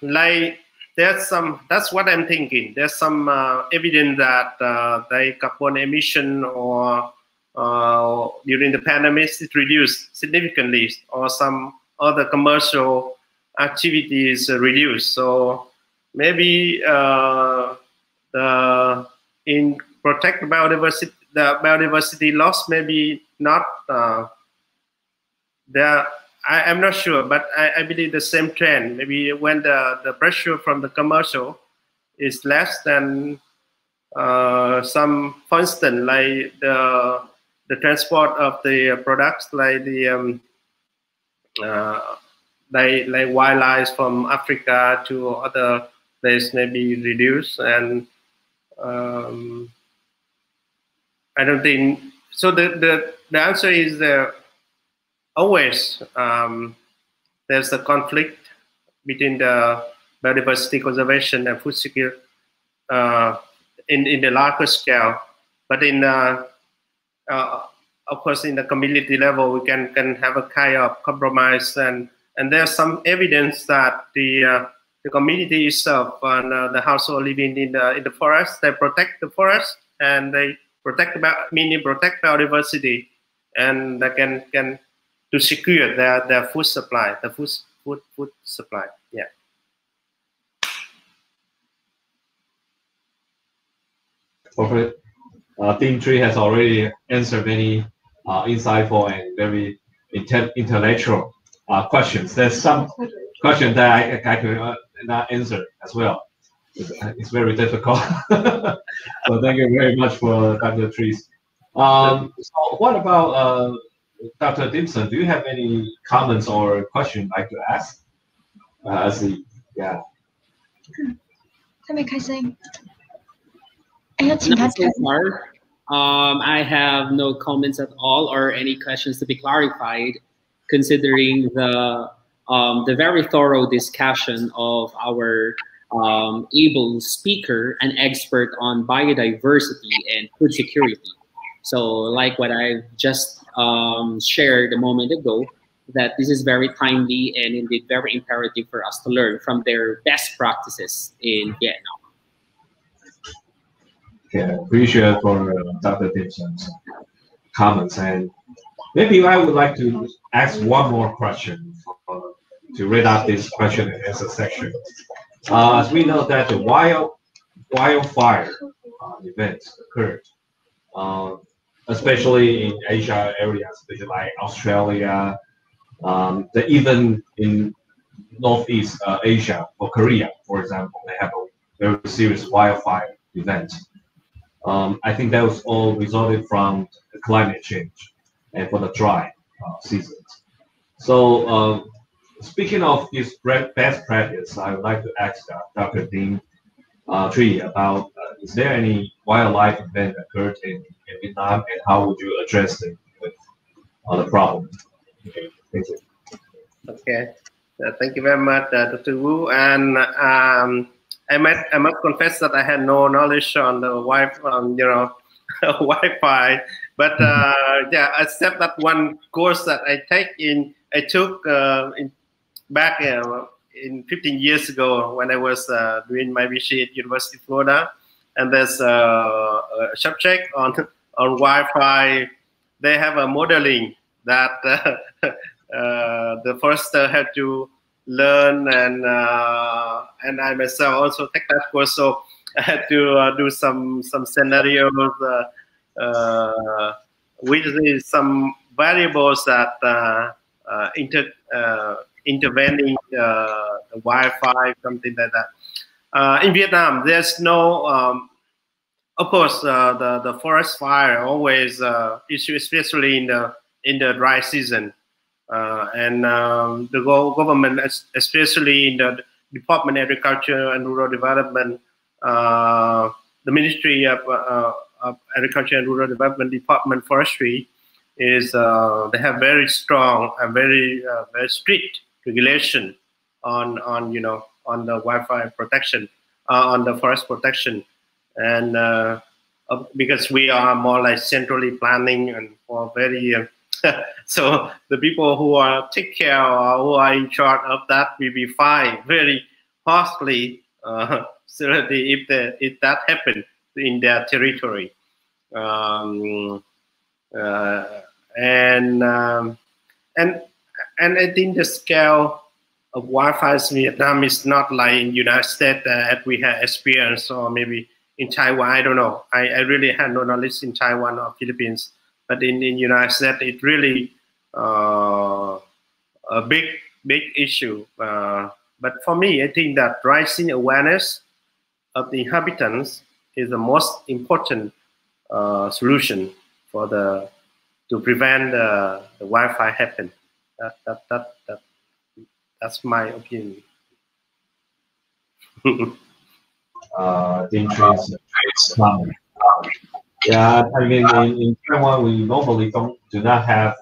like there's some. That's what I'm thinking. There's some evidence that the carbon emission or during the pandemic it reduced significantly, or some other commercial activities reduced. So maybe in protect biodiversity, the biodiversity loss maybe not there. I'm not sure, but I believe the same trend. Maybe when the pressure from the commercial is less than some, for instance, like the transport of the products, like the like wildlife from Africa to other places, maybe reduced, and I don't think so. The answer is always there's a conflict between the biodiversity conservation and food security in the larger scale, but in of course in the community level we can have a kind of compromise, and there's some evidence that the community itself and the household living in the forest, they protect the forest and they protect biodiversity, and they can to secure their food supply, the food supply. Yeah. Perfect. Team 3 has already answered many insightful and very intellectual questions. There's some questions that I could not answer as well. It's very difficult. So thank you very much for Dr. Trees. So what about Dr. Dimson? Do you have any comments or questions I'd like to ask? Yeah. 特别开心。要请他 So far, I have no comments at all or any questions to be clarified, considering the very thorough discussion of our able speaker and expert on biodiversity and food security. So like what I just shared a moment ago, that this is very timely and indeed very imperative for us to learn from their best practices in Vietnam. Okay, appreciate for Dr. Dimson's comments, and maybe I would like to ask one more question to read out this question and answer section. As we know that the wildfire events occurred, especially in Asia areas, especially like Australia, even in Northeast Asia or Korea, for example, they have a very serious wildfire event. I think that was all resulted from the climate change and for the dry seasons. So speaking of this best practice, I would like to ask Dr. Dean Thuy about is there any wildlife event occurred in Vietnam, and how would you address the problem? Okay, thank you. Okay, thank you very much, Dr. Wu. And I must confess that I had no knowledge on the Wi-Fi, but yeah, except that one course that I took back in 15 years ago when I was doing my PhD at University of Florida, and there's a subject on Wi-Fi. They have a modeling that the forester had to learn, and I myself also take that course. So I had to do some scenarios with some variables that intervening the Wi-Fi, something like that. In Vietnam, there's no, of course, the forest fire always issue, especially in the dry season. And the government, especially in the Department of Agriculture and Rural Development, the Ministry of Agriculture and Rural Development, Department Forestry, is they have very strong and very strict regulation on the wildfire protection, on the forest protection, and because we are more like centrally planning and for very so the people who are take care or who are in charge of that will be fine very costly certainly if that happens in their territory. And I think the scale of wildfires in Vietnam is not like in United States as we have experienced, or maybe in Taiwan. I don't know. I really have no knowledge in Taiwan or Philippines, but in United States it really a big issue. But for me, I think that raising awareness of the inhabitants is the most important solution for to prevent the wildfire happen. That's my opinion. Yeah, I mean, in Taiwan, we normally do not have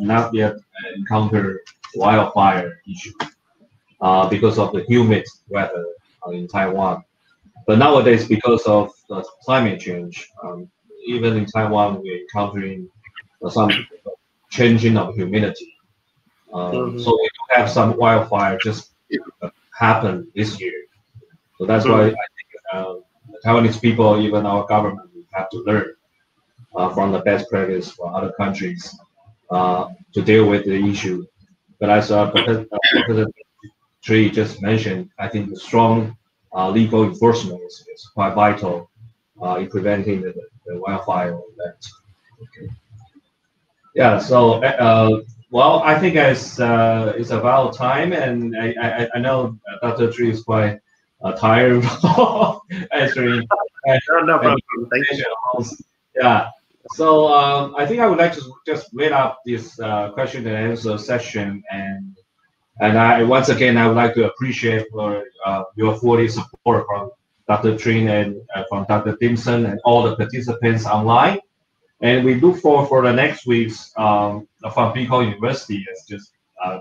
not yet encountered wildfire issue because of the humid weather in Taiwan. But nowadays, because of the climate change, even in Taiwan, we're encountering some changing of humidity. So we do have some wildfire just happen this year. So that's why I think Taiwanese people, even our government, we have to learn from the best practice for other countries to deal with the issue. But as President Thuy just mentioned, I think the strong legal enforcement is quite vital in preventing the wildfire event. Okay. Yeah. So well, I think it's about time, and I know Dr. Thuy is quite tired of answering. No problem. Thank you. Yeah. So I think I would like to just wrap up this question and answer session, and once again I would like to appreciate for your full support from Dr. Thuy and from Dr. Dimson and all the participants online. And we look forward for the next week's from Peking University, as just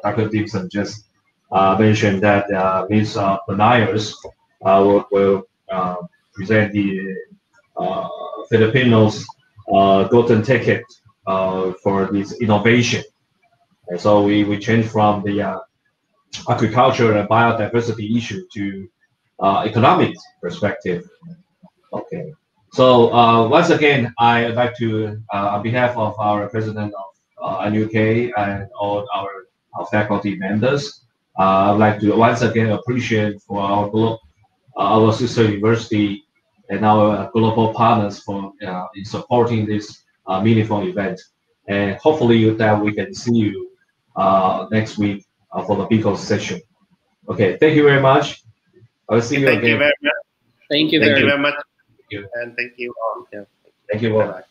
Dr. Dimson just mentioned that Ms. Beniers will present the Filipinos golden ticket for this innovation. And so we changed from the agriculture and biodiversity issue to economic perspective. Okay. So once again, I'd like to, on behalf of our president of NUK and all our faculty members, I'd like to once again appreciate for our sister university and our global partners for in supporting this meaningful event. And hopefully that we can see you next week for the BICO session. Okay, thank you very much. I will see you again. Thank you very much. Thank you very much. And thank you all. Yeah. Thank you all.